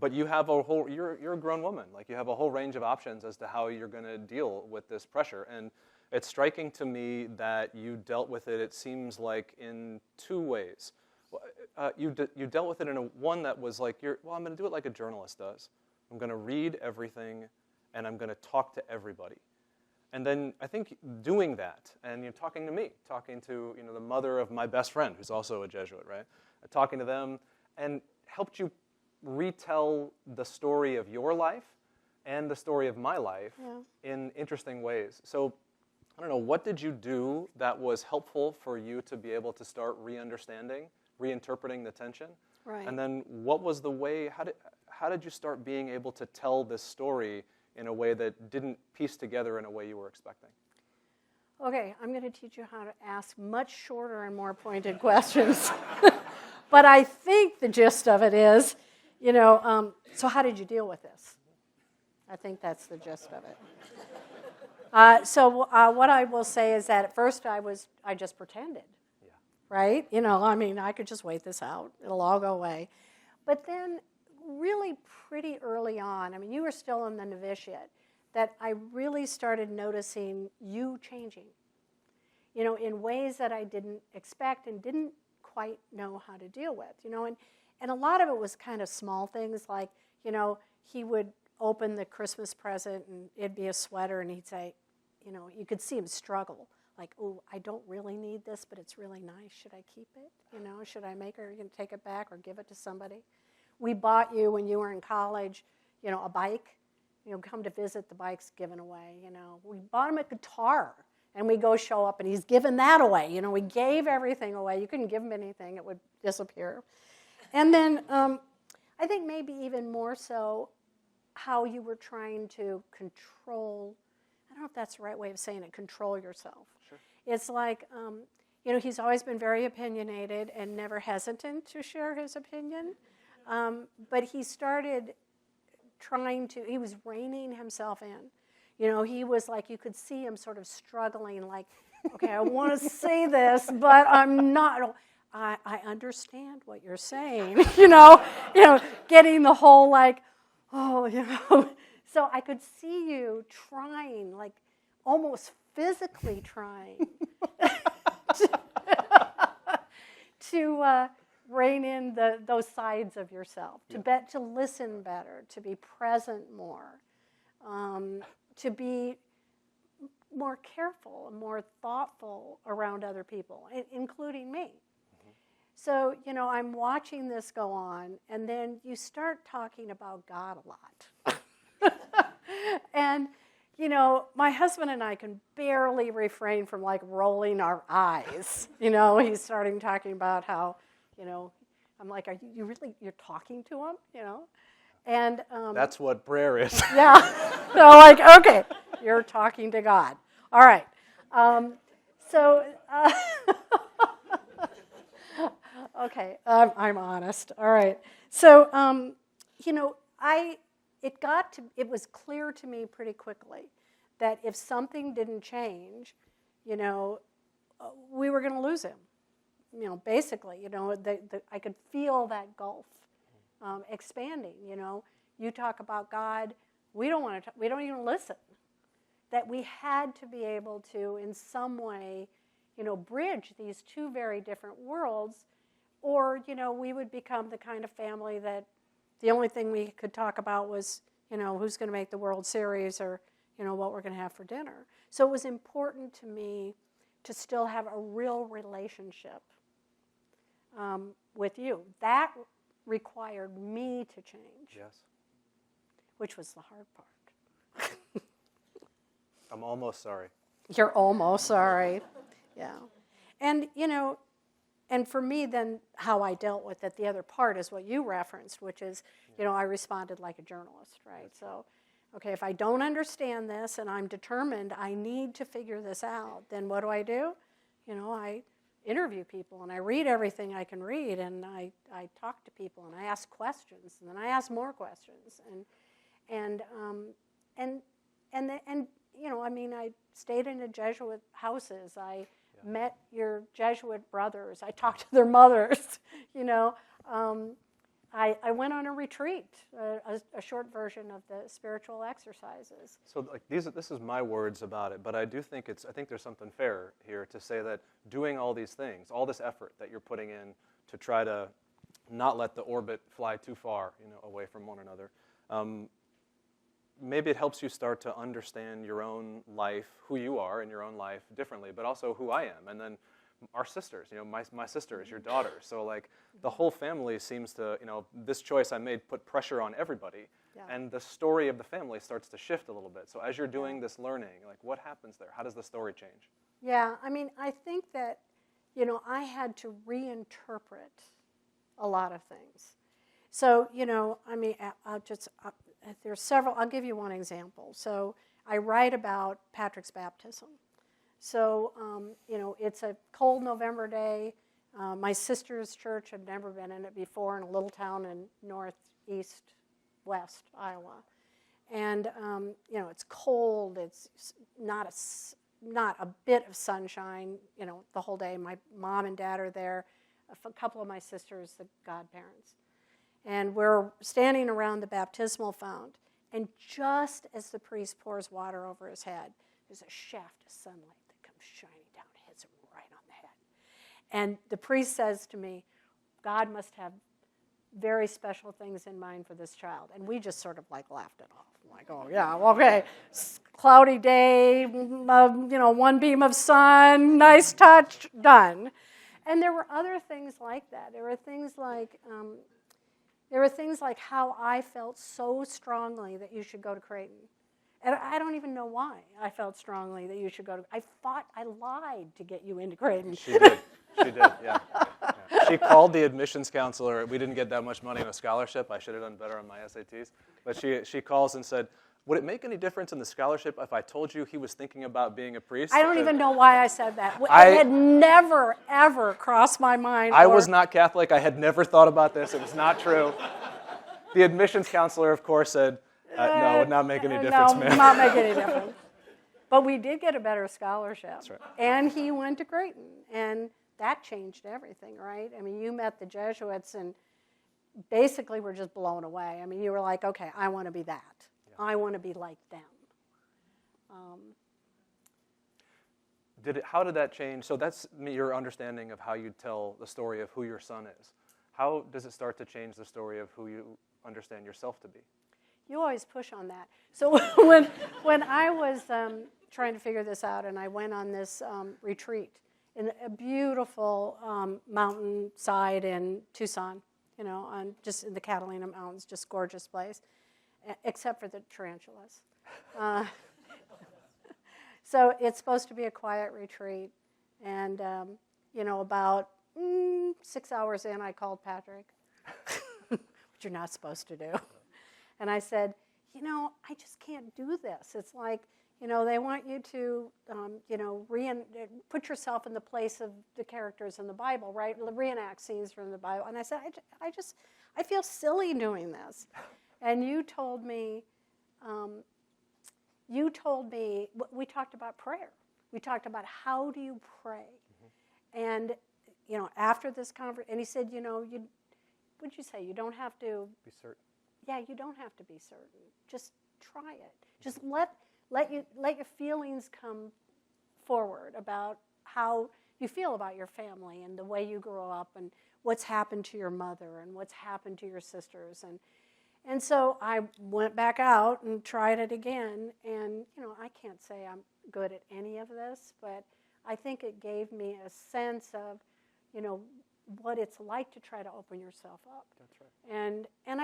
But you have you're a grown woman. Like, you have a whole range of options as to how you're going to deal with this pressure. And it's striking to me that you dealt with it, it seems like, in 2 ways. You dealt with it in one that was like, I'm going to do it like a journalist does. I'm going to read everything, and I'm going to talk to everybody. And then I think doing that, and you're talking to me, talking to the mother of my best friend, who's also a Jesuit, right? Talking to them, and helped you retell the story of your life and the story of my life in interesting ways. So, I don't know, what did you do that was helpful for you to be able to start re-understanding, reinterpreting the tension? Right. And then what was the way, how did you start being able to tell this story in a way that didn't piece together in a way you were expecting? Okay, I'm going to teach you how to ask much shorter and more pointed questions. But I think the gist of it is, so how did you deal with this? I think that's the gist of it. So what I will say is that at first I just pretended, right? I could just wait this out. It'll all go away. But then really pretty early on, I mean, you were still in the novitiate, that I really started noticing you changing, in ways that I didn't expect and didn't quite know how to deal with, and a lot of it was kind of small things like, he would open the Christmas present and it'd be a sweater and he'd say, you could see him struggle. Like, oh, I don't really need this, but it's really nice. Should I keep it? Should I make her take it back or give it to somebody? We bought you when you were in college, a bike. Come to visit, the bike's given away. We bought him a guitar, and we go show up, and he's given that away. We gave everything away. You couldn't give him anything; it would disappear. And then I think maybe even more so, how you were trying to control. I don't know if that's the right way of saying it. Control yourself. Sure. It's like, he's always been very opinionated and never hesitant to share his opinion. But he started he was reining himself in. He was like, you could see him sort of struggling, like, okay, I want to say this, but I'm not. I understand what you're saying, getting the whole like, oh, So I could see you trying, like almost physically trying to rein in those sides of yourself, to listen better, to be present more, to be more careful and more thoughtful around other people, including me. So, I'm watching this go on, and then you start talking about God a lot. And, my husband and I can barely refrain from, like, rolling our eyes. He's starting talking about how, I'm like, you're talking to him, And that's what prayer is. Yeah. So, like, okay, you're talking to God. All right. Okay, I'm honest. All right. So, it was clear to me pretty quickly that if something didn't change, we were going to lose him. Basically, I could feel that gulf expanding. You talk about God, we don't even listen. That we had to be able to, in some way, bridge these two very different worlds, or we would become the kind of family that the only thing we could talk about was, who's going to make the World Series or, what we're going to have for dinner. So it was important to me to still have a real relationship with you. That required me to change. Yes. Which was the hard part. I'm almost sorry. You're almost sorry. Yeah. And, and for me, then, how I dealt with it, the other part is what you referenced, which is, I responded like a journalist, right? So, okay, if I don't understand this and I'm determined I need to figure this out, then what do? I interview people and I read everything I can read and I talk to people and I ask questions and then I ask more questions I stayed in the Jesuit houses. I met your Jesuit brothers. I talked to their mothers. I went on a retreat, a short version of the spiritual exercises. So, like, this is my words about it, but I do think I think there's something fair here to say that doing all these things, all this effort that you're putting in to try to not let the orbit fly too far, away from one another. Maybe it helps you start to understand your own life, who you are in your own life differently, but also who I am. And then our sisters, my sister is your daughter. So, like, the whole family seems to, this choice I made put pressure on everybody. Yeah. And the story of the family starts to shift a little bit. So as you're doing this learning, like, what happens there? How does the story change? Yeah, I think that, I had to reinterpret a lot of things. So, there's several. I'll give you one example. So I write about Patrick's baptism. So, it's a cold November day. My sister's church had never been in it before, in a little town in west Iowa. And, it's cold. It's not a bit of sunshine, the whole day. My mom and dad are there. A couple of my sisters, the godparents. And we're standing around the baptismal fount, and just as the priest pours water over his head, there's a shaft of sunlight that comes shining down and hits him right on the head. And the priest says to me, God must have very special things in mind for this child. And we just sort of like laughed it off. I'm like, oh yeah, okay, cloudy day, one beam of sun, nice touch, done. And there were other things like that. There were things like how I felt so strongly that you should go to Creighton. And I don't even know why I felt strongly that you should go to. I lied to get you into Creighton. She did. She did, yeah. She called the admissions counselor. We didn't get that much money in a scholarship. I should have done better on my SATs. But she calls and said, would it make any difference in the scholarship if I told you he was thinking about being a priest? I don't even know why I said that. It had never, ever crossed my mind. I was not Catholic. I had never thought about this. It was not true. The admissions counselor, of course, said, no, it would not make any difference, ma'am. No, not make any difference. But we did get a better scholarship. That's right. And he went to Creighton. And that changed everything, right? I mean, you met the Jesuits and basically were just blown away. I mean, you were like, okay, I want to be that. Yeah. I want to be like them. How did that change? So that's your understanding of how you tell the story of who your son is. How does it start to change the story of who you understand yourself to be? You always push on that. So when I was trying to figure this out and I went on this retreat in a beautiful mountainside in Tucson, just in the Catalina Mountains, just gorgeous place, except for the tarantulas. So it's supposed to be a quiet retreat. And, about 6 hours in, I called Patrick, which you're not supposed to do. And I said, I just can't do this. It's like, they want you to, put yourself in the place of the characters in the Bible, right? Reenact scenes from the Bible. And I said, I feel silly doing this. And you told me, we talked about prayer. We talked about how do you pray. Mm-hmm. And, after this conference, and he said, what'd you say? You don't have to be certain. Yeah, you don't have to be certain. Just try it. Just let your feelings come forward about how you feel about your family and the way you grew up and what's happened to your mother and what's happened to your sisters. And so I went back out and tried it again. And, I can't say I'm good at any of this, but I think it gave me a sense of, what it's like to try to open yourself up. That's right. And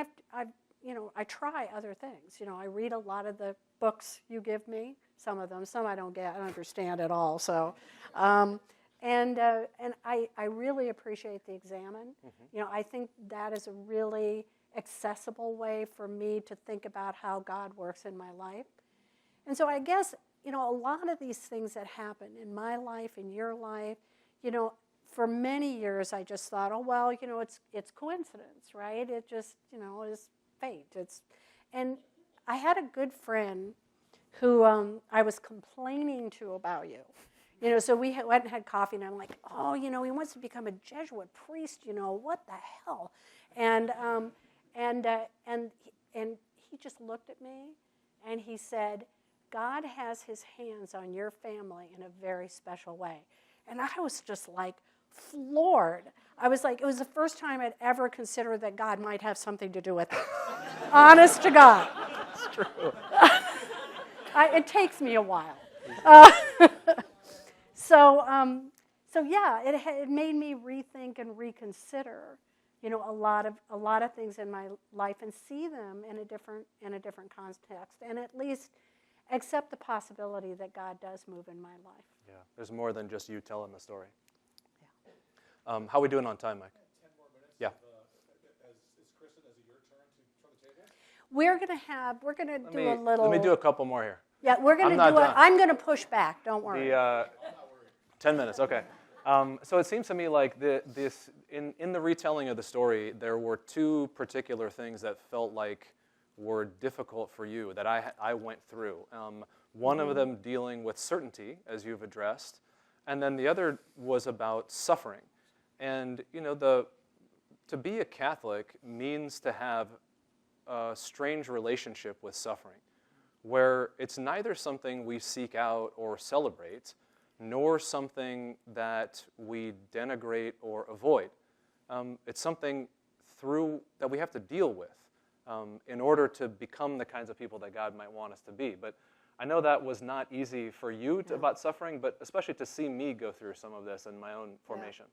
I try other things. I read a lot of the books you give me. Some of them, some I don't understand at all. So, and I really appreciate the Examine. Mm-hmm. I think that is a really accessible way for me to think about how God works in my life. And so I guess a lot of these things that happen in my life, in your life, for many years I just thought, oh well, it's coincidence, right? It just is fate. And I had a good friend who I was complaining to about you. So we went and had coffee, and I'm like, oh, he wants to become a Jesuit priest. What the hell? And he just looked at me, and he said, God has his hands on your family in a very special way. And I was just like floored. I was like, it was the first time I'd ever considered that God might have something to do with it. Honest to God. It's true. It takes me a while. So yeah, it made me rethink and reconsider, a lot of things in my life and see them in a different context, and at least accept the possibility that God does move in my life. Yeah, there's more than just you telling the story. Yeah. How are we doing on time, Mike? 10 more minutes. Yeah. Is Kristin, is it your turn to turn the table? We're gonna do a little. Let me do a couple more here. Yeah, we're gonna do it. I'm gonna push back. Don't worry. 10 minutes. Okay. So it seems to me like in the retelling of the story, there were two particular things that felt like were difficult for you that I went through. One of them dealing with certainty, as you've addressed, and then the other was about suffering. And to be a Catholic means to have a strange relationship with suffering, where it's neither something we seek out or celebrate, nor something that we denigrate or avoid. It's something that we have to deal with in order to become the kinds of people that God might want us to be. But I know that was not easy for you about suffering, but especially to see me go through some of this in my own formation.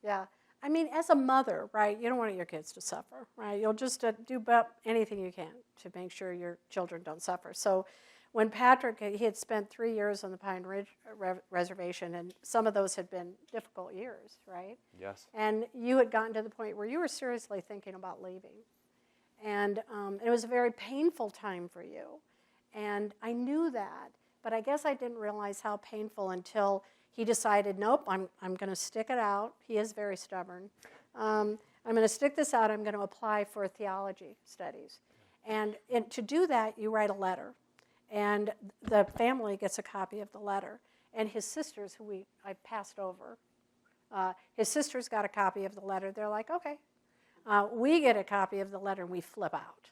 Yeah. I mean, as a mother, right, you don't want your kids to suffer, right? You'll just do about anything you can to make sure your children don't suffer. So when Patrick, he had spent 3 years on the Pine Ridge Reservation, and some of those had been difficult years, right? Yes. And you had gotten to the point where you were seriously thinking about leaving. And it was a very painful time for you. And I knew that, but I guess I didn't realize how painful until he decided, nope, I'm going to stick it out. He is very stubborn. I'm going to stick this out. I'm going to apply for theology studies. And to do that, you write a letter. And the family gets a copy of the letter. And his sisters, who I passed over, his sisters got a copy of the letter. They're like, okay. We get a copy of the letter, and we flip out.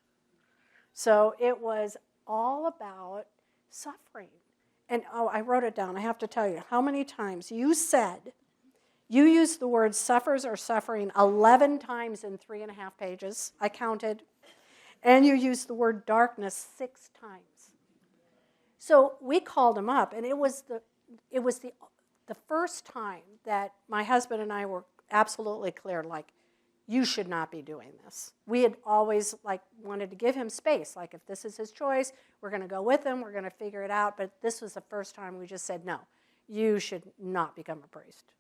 So it was all about suffering. And I wrote it down. I have to tell you how many times you used the word suffers or suffering 11 times in 3.5 pages. I counted. And you used the word darkness 6 times. So we called him up, and it was the first time that my husband and I were absolutely clear, like, you should not be doing this. We had always wanted to give him space. Like, if this is his choice, we're going to go with him. We're going to figure it out. But this was the first time we just said, no, you should not become a priest.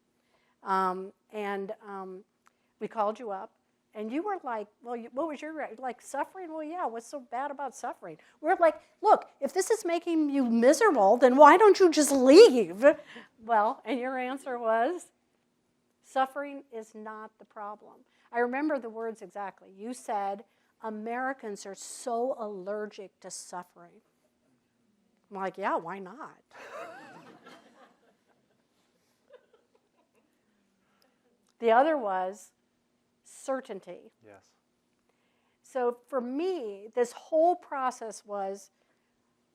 We called you up, and you were like, well, what was your reaction? Like, suffering? Well, yeah, what's so bad about suffering? We're like, look, if this is making you miserable, then why don't you just leave? Well, and your answer was, suffering is not the problem. I remember the words exactly. You said, Americans are so allergic to suffering. I'm like, yeah, why not? The other was certainty. Yes. So for me, this whole process was,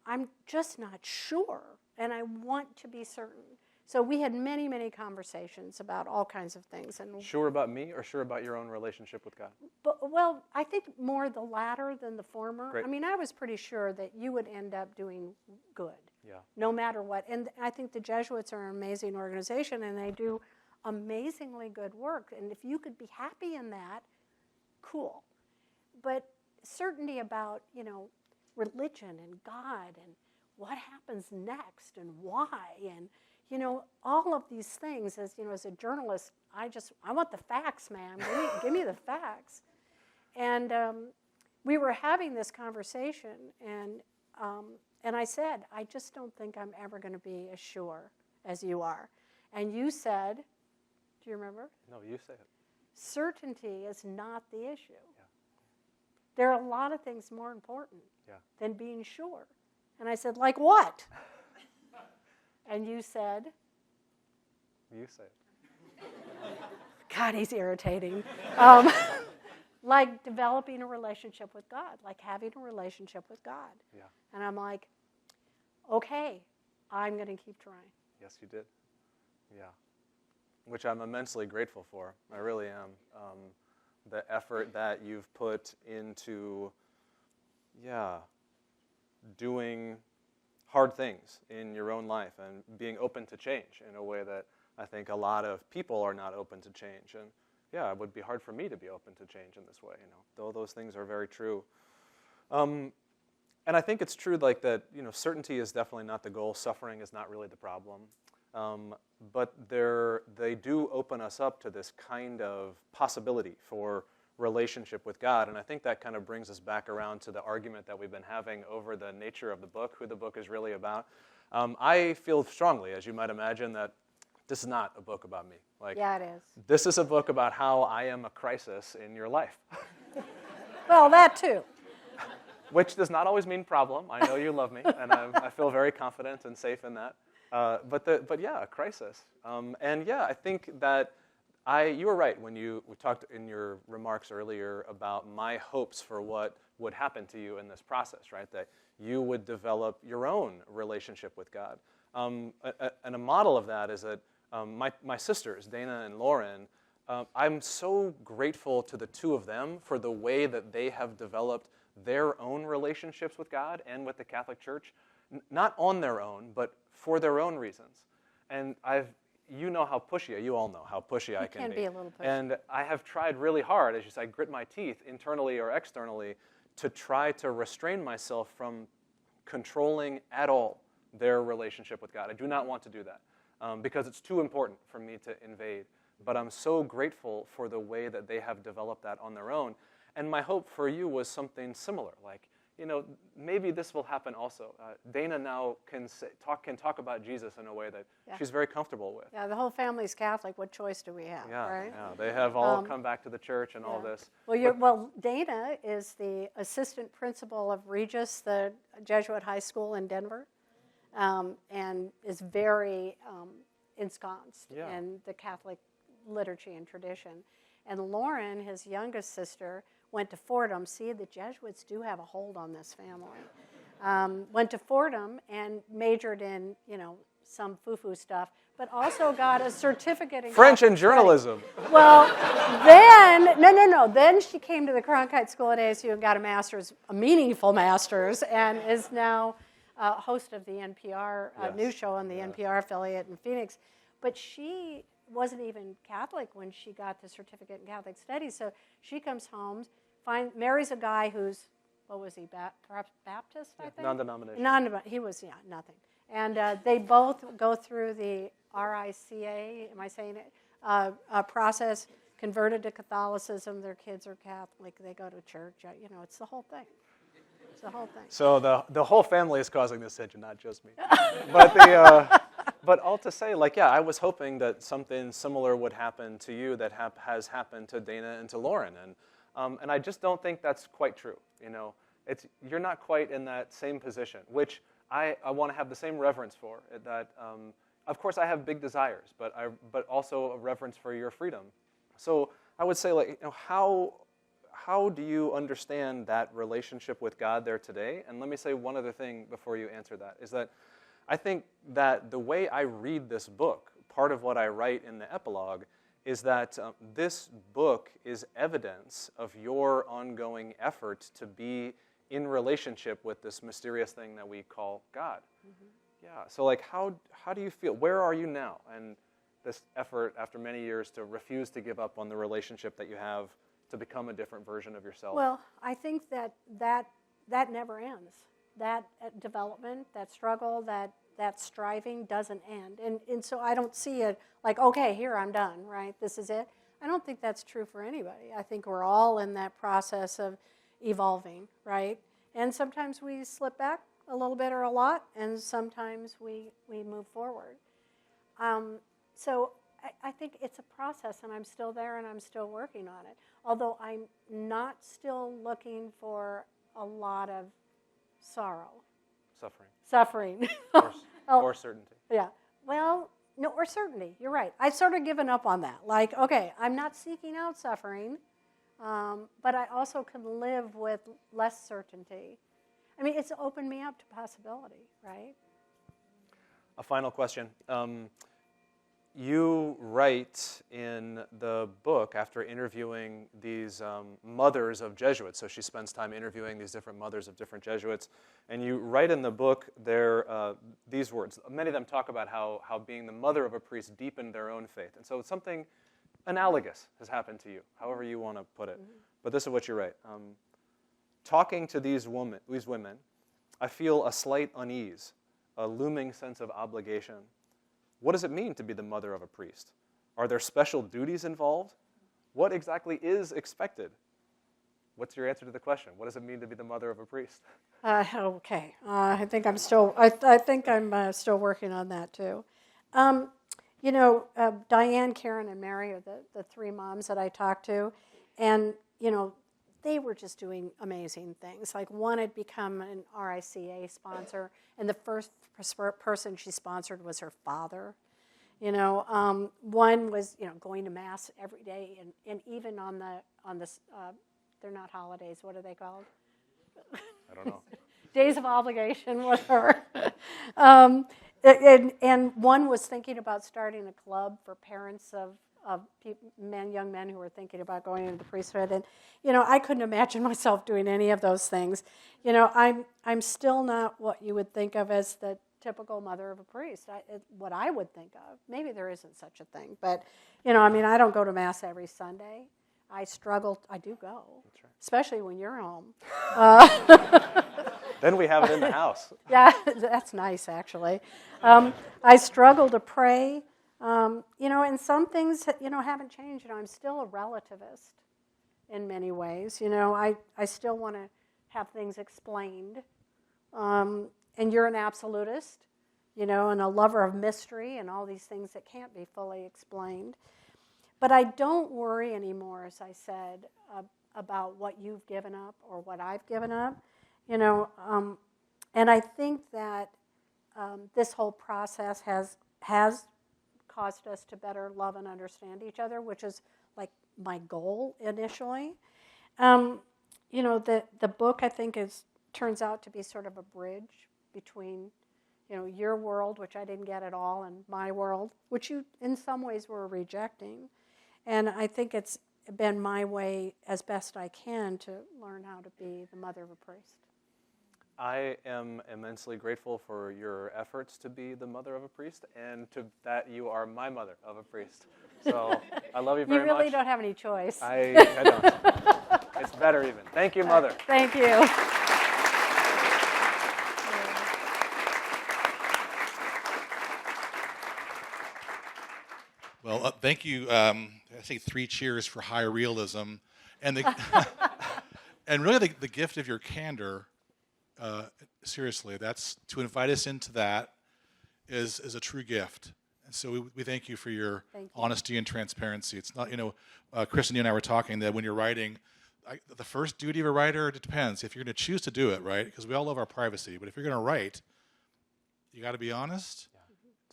I'm just not sure, and I want to be certain. So we had many, many conversations about all kinds of things. And Sure about me or sure about your own relationship with God? well, I think more the latter than the former. Great. I mean, I was pretty sure that you would end up doing good, Yeah. no matter what. And I think the Jesuits are an amazing organization, and they do amazingly good work. And if you could be happy in that, cool. But certainty about, religion and God and what happens next and why and all of these things, as a journalist, I want the facts, man. Give me the facts. And we were having this conversation, and I said, I just don't think I'm ever going to be as sure as you are. And you said, do you remember? No, you say it. Certainty is not the issue. Yeah. There are a lot of things more important Yeah. than being sure. And I said, like what? And you said? You say it. God, he's irritating. Like developing a relationship with God, like having a relationship with God. Yeah. And I'm like, okay, I'm going to keep trying. Yes, you did. Yeah. Which I'm immensely grateful for. I really am. The effort that you've put into, doing hard things in your own life and being open to change in a way that I think a lot of people are not open to change. And it would be hard for me to be open to change in this way, though those things are very true. And I think it's true that, certainty is definitely not the goal. Suffering is not really the problem. But they do open us up to this kind of possibility for relationship with God. And I think that kind of brings us back around to the argument that we've been having over the nature of the book, who the book is really about. I feel strongly, as you might imagine, that this is not a book about me. Yeah, it is. This is a book about how I am a crisis in your life. Well, that too. Which does not always mean problem. I know you love me, and I feel very confident and safe in that. But a crisis. I think that you were right when we talked in your remarks earlier about my hopes for what would happen to you in this process, right? That you would develop your own relationship with God. And a model of that is that my sisters, Dana and Lauren, I'm so grateful to the two of them for the way that they have developed their own relationships with God and with the Catholic Church, not on their own, but for their own reasons. And you know how pushy, you all know how pushy I can be. A little pushy. And I have tried really hard, as you say, I grit my teeth internally or externally to try to restrain myself from controlling at all their relationship with God. I do not want to do that because it's too important for me to invade. But I'm so grateful for the way that they have developed that on their own. And my hope for you was something similar, like, maybe this will happen also. Dana now can talk about Jesus in a way that she's very comfortable with. Yeah, the whole family's Catholic. What choice do we have, right? Yeah, they have all come back to the church and all this. Well, Dana is the assistant principal of Regis, the Jesuit high school in Denver, and is very ensconced in the Catholic liturgy and tradition. And Lauren, his youngest sister, went to Fordham. See, the Jesuits do have a hold on this family. Went to Fordham and majored in, some foo-foo stuff, but also got a certificate in French Catholic and journalism. studies. Well, then, no. Then she came to the Cronkite School at ASU and got a master's, a meaningful master's, and is now host of the NPR news show on the NPR affiliate in Phoenix. But she wasn't even Catholic when she got the certificate in Catholic studies. So she comes home, marries a guy who's, what was he, perhaps Baptist, I think? Non-denominational. He was, nothing. And they both go through the RICA, am I saying it, process, converted to Catholicism. Their kids are Catholic. They go to church. It's the whole thing. It's the whole thing. So the whole family is causing this tension, not just me. But all to say, I was hoping that something similar would happen to you that has happened to Dana and to Lauren, and I just don't think that's quite true. You're not quite in that same position, which I want to have the same reverence for. That, of course, I have big desires, but also a reverence for your freedom. So I would say, how do you understand that relationship with God there today? And let me say one other thing before you answer that, is that I think that the way I read this book, part of what I write in the epilogue, is that this book is evidence of your ongoing effort to be in relationship with this mysterious thing that we call God. Mm-hmm. Yeah, so how do you feel? Where are you now? And this effort after many years to refuse to give up on the relationship that you have to become a different version of yourself? Well, I think that never ends. That development, that struggle, that striving doesn't end. And so I don't see it like, okay, here, I'm done, right? This is it. I don't think that's true for anybody. I think we're all in that process of evolving, right? And sometimes we slip back a little bit or a lot, and sometimes we move forward. So I think it's a process, and I'm still there, and I'm still working on it. Although I'm not still looking for a lot of sorrow. Suffering. Or certainty. Yeah. Well, no, or certainty. You're right. I've sort of given up on that. Okay, I'm not seeking out suffering, but I also can live with less certainty. I mean, it's opened me up to possibility, right? A final question. You write in the book, after interviewing these mothers of Jesuits, so she spends time interviewing these different mothers of different Jesuits, and you write in the book these words. Many of them talk about how being the mother of a priest deepened their own faith. And so something analogous has happened to you, however you want to put it. Mm-hmm. But this is what you write. Talking to these women, I feel a slight unease, a looming sense of obligation. What does it mean to be the mother of a priest? Are there special duties involved? What exactly is expected? What's your answer to the question? What does it mean to be the mother of a priest? Okay, I think I'm still working on that too. Diane, Karen, and Mary are the three moms that I talked to, and they were just doing amazing things. Like one had become an RICA sponsor, and the first person she sponsored was her father. One was, going to mass every day, and even on the they're not holidays. What are they called? I don't know. Days of obligation, whatever. And one was thinking about starting a club for parents of young men who were thinking about going into the priesthood. And, I couldn't imagine myself doing any of those things. I'm still not what you would think of as the typical mother of a priest. What I would think of, maybe there isn't such a thing, but, I don't go to Mass every Sunday. I struggle. I do go, right. Especially when you're home. Then we have it in the house. Yeah, that's nice, actually. I struggle to pray. And some things, haven't changed. I'm still a relativist in many ways. I still want to have things explained. And you're an absolutist, and a lover of mystery and all these things that can't be fully explained. But I don't worry anymore, as I said, about what you've given up or what I've given up. And I think that this whole process has caused us to better love and understand each other, which is like my goal initially. The book, I think, turns out to be sort of a bridge between, your world, which I didn't get at all, and my world, which you in some ways were rejecting. And I think it's been my way as best I can to learn how to be the mother of a priest. I am immensely grateful for your efforts to be the mother of a priest, and to that you are my mother of a priest. So I love you very much. You really don't have any choice. I don't. It's better even. Thank you, Mother. Thank you. Well, thank you. I think 3 cheers for high realism, and and really the gift of your candor. Seriously, that's to invite us into that is a true gift. And so we thank you for your honesty and transparency. It's not, Kristin, you and I were talking that when you're writing, the first duty of a writer, it depends. If you're going to choose to do it, right? Because we all love our privacy. But if you're going to write, you got to be honest,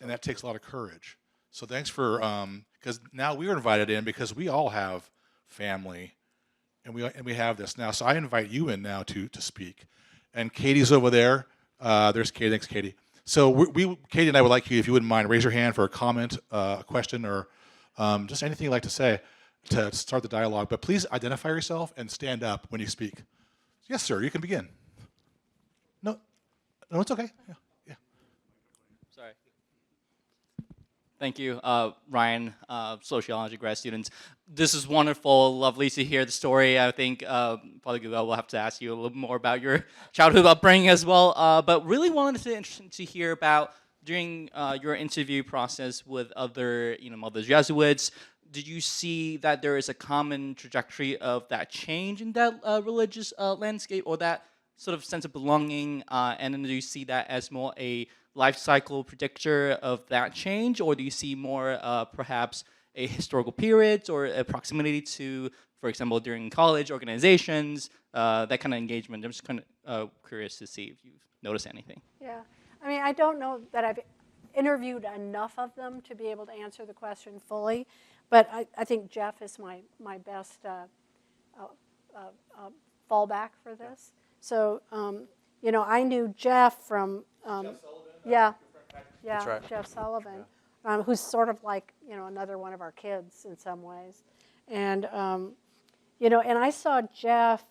and that takes a lot of courage. So thanks for, because now we were invited in because we all have family, and we have this now. So I invite you in now to speak. And Katie's over there. There's Katie. Thanks, Katie. So Katie and I would like you, if you wouldn't mind, raise your hand for a comment, a question, or just anything you'd like to say to start the dialogue. But please identify yourself and stand up when you speak. Yes, sir. You can begin. No, it's okay. Yeah. Sorry. Thank you, Ryan, sociology grad students. This is wonderful, lovely to hear the story. I think Paddy Gilger will have to ask you a little more about your childhood upbringing as well. But really wanted to hear about during your interview process with other, other Jesuits. Did you see that there is a common trajectory of that change in that religious landscape, or that sort of sense of belonging? And then do you see that as more a life cycle predictor of that change, or do you see more perhaps a historical period or a proximity to, for example, during college organizations, that kind of engagement? I'm just kind of curious to see if you've noticed anything. Yeah. I don't know that I've interviewed enough of them to be able to answer the question fully, but I think Jeff is my best fallback for this. So, I knew Jeff from... Jeff Sullivan? Yeah. That's right. Jeff Sullivan, who's sort of like, another one of our kids in some ways. And, and I saw Jeff,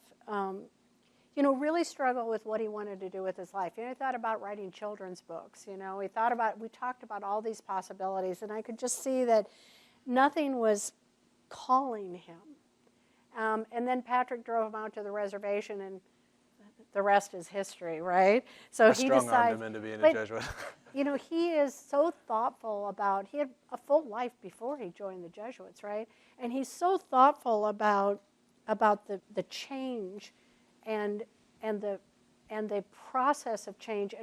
really struggle with what he wanted to do with his life. He thought about writing children's books, we talked about all these possibilities, and I could just see that nothing was calling him. And then Patrick drove him out to the reservation, and the rest is history, right? So he strong-armed him into being a Jesuit. He is so thoughtful about, he had a full life before he joined the Jesuits, right? And he's so thoughtful about the change and the process of change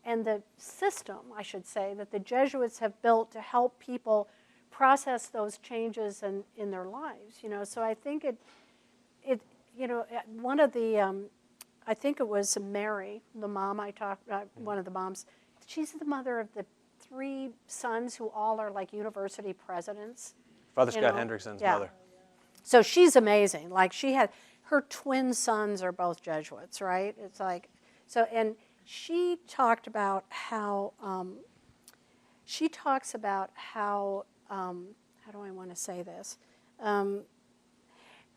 and the system, I should say, that the Jesuits have built to help people process those changes in their lives. So I think one of the I think it was Mary, the mom I talked, one of the moms. She's the mother of the 3 sons who all are like university presidents. Father You Scott know, Hendrickson's yeah. mother. So she's amazing. Like her twin sons are both Jesuits, right? It's like, so, and she talked about how, how do I want to say this?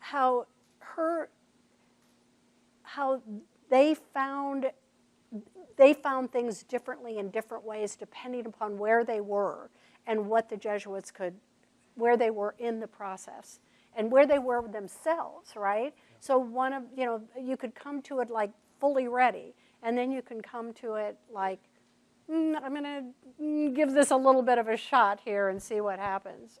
How they found things differently in different ways depending upon where they were and what the Jesuits where they were in the process and where they were themselves, right? So you could come to it like fully ready, and then you can come to it like, I'm going to give this a little bit of a shot here and see what happens.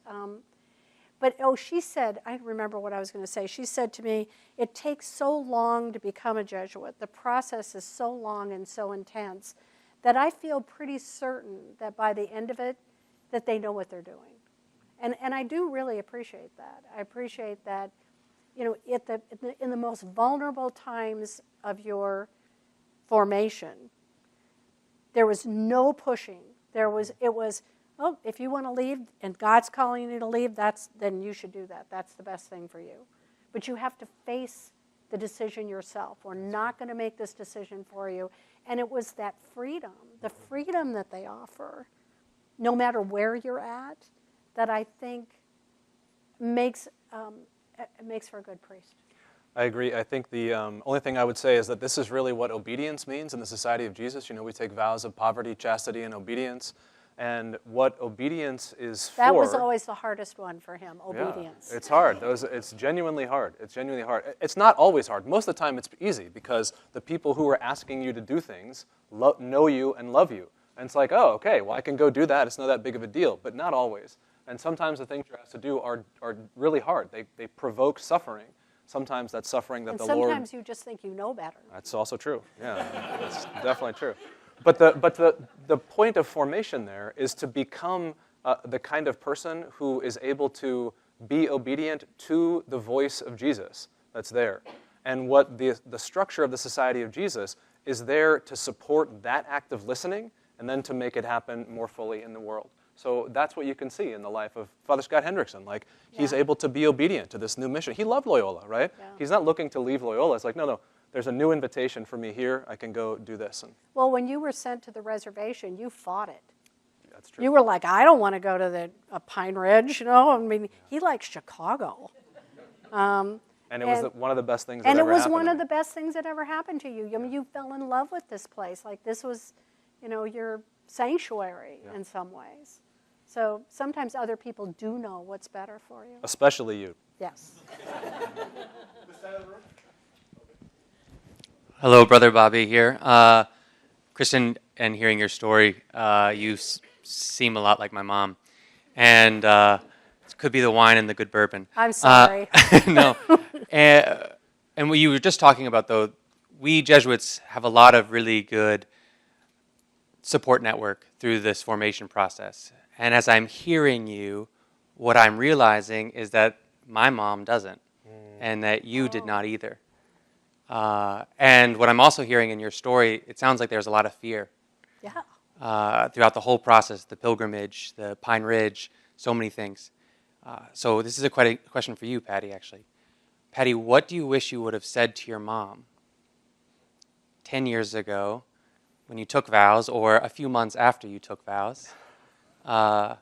But she said, I remember what I was going to say. She said to me, it takes so long to become a Jesuit. The process is so long and so intense that I feel pretty certain that by the end of it, that they know what they're doing. And I do really appreciate that. I appreciate that, in the most vulnerable times of your formation, there was no pushing. It was, oh, if you want to leave and God's calling you to leave, then you should do that. That's the best thing for you. But you have to face the decision yourself. We're not going to make this decision for you. And it was that freedom, the freedom that they offer, no matter where you're at, that I think makes for a good priest. I agree. I think the only thing I would say is that this is really what obedience means in the Society of Jesus. We take vows of poverty, chastity, and obedience. And what obedience is for... That was always the hardest one for him, obedience. Yeah, it's hard. It's genuinely hard. It's genuinely hard. It's not always hard. Most of the time it's easy because the people who are asking you to do things know you and love you. And it's like, oh, okay, well, I can go do that. It's not that big of a deal. But not always. And sometimes the things you're asked to do are really hard. They provoke suffering. Sometimes that's suffering that and the Lord... sometimes you just think you know better. That's also true. Yeah, that's definitely true. But the point of formation there is to become the kind of person who is able to be obedient to the voice of Jesus that's there. And what the structure of the Society of Jesus is there to support that act of listening and then to make it happen more fully in the world. So that's what you can see in the life of Father Scott Hendrickson. Like, he's able to be obedient to this new mission. He loved Loyola, right? Yeah. He's not looking to leave Loyola. It's like, no, there's a new invitation for me here. I can go do this. Well, when you were sent to the reservation, you fought it. That's true. You were like, I don't want to go to the Pine Ridge, I mean, he likes Chicago. And it was one of the best things that ever happened. And it was one of the best things that ever happened to you. I mean, you fell in love with this place. Like, this was, your sanctuary in some ways. So sometimes other people do know what's better for you. Especially you. Yes. Hello, Brother Bobby here. Kristin, and hearing your story, you seem a lot like my mom. And it could be the wine and the good bourbon. I'm sorry. No. And what you were just talking about, though, we Jesuits have a lot of really good support network through this formation process. And as I'm hearing you, what I'm realizing is that my mom doesn't, and that you did not either. And what I'm also hearing in your story, it sounds like there's a lot of fear. Yeah. Throughout the whole process, the pilgrimage, the Pine Ridge, so many things. So this is quite a question for you, Paddy, actually. Paddy, what do you wish you would have said to your mom 10 years ago when you took vows, or a few months after you took vows, so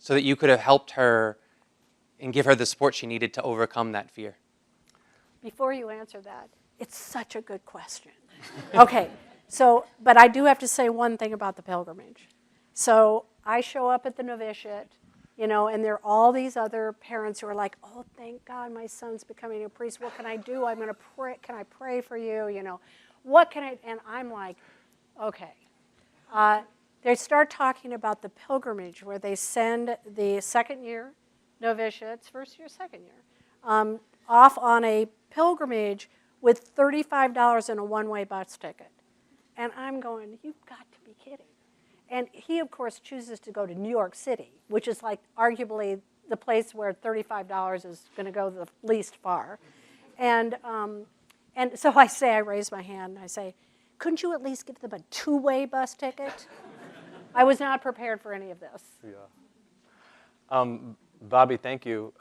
that you could have helped her and give her the support she needed to overcome that fear? Before you answer that, it's such a good question. Okay, but I do have to say one thing about the pilgrimage. So I show up at the novitiate, and there are all these other parents who are like, oh, thank God my son's becoming a priest. What can I do? I'm going to pray. Can I pray for you? What can I? And I'm like, okay. They start talking about the pilgrimage where they send the second year novitiates, first year, second year, off on a pilgrimage with $35 and a one-way bus ticket. And I'm going, you've got to be kidding. And he, of course, chooses to go to New York City, which is like arguably the place where $35 is going to go the least far. And so I raise my hand, and I say, couldn't you at least give them a two-way bus ticket? I was not prepared for any of this. Bobby, thank you.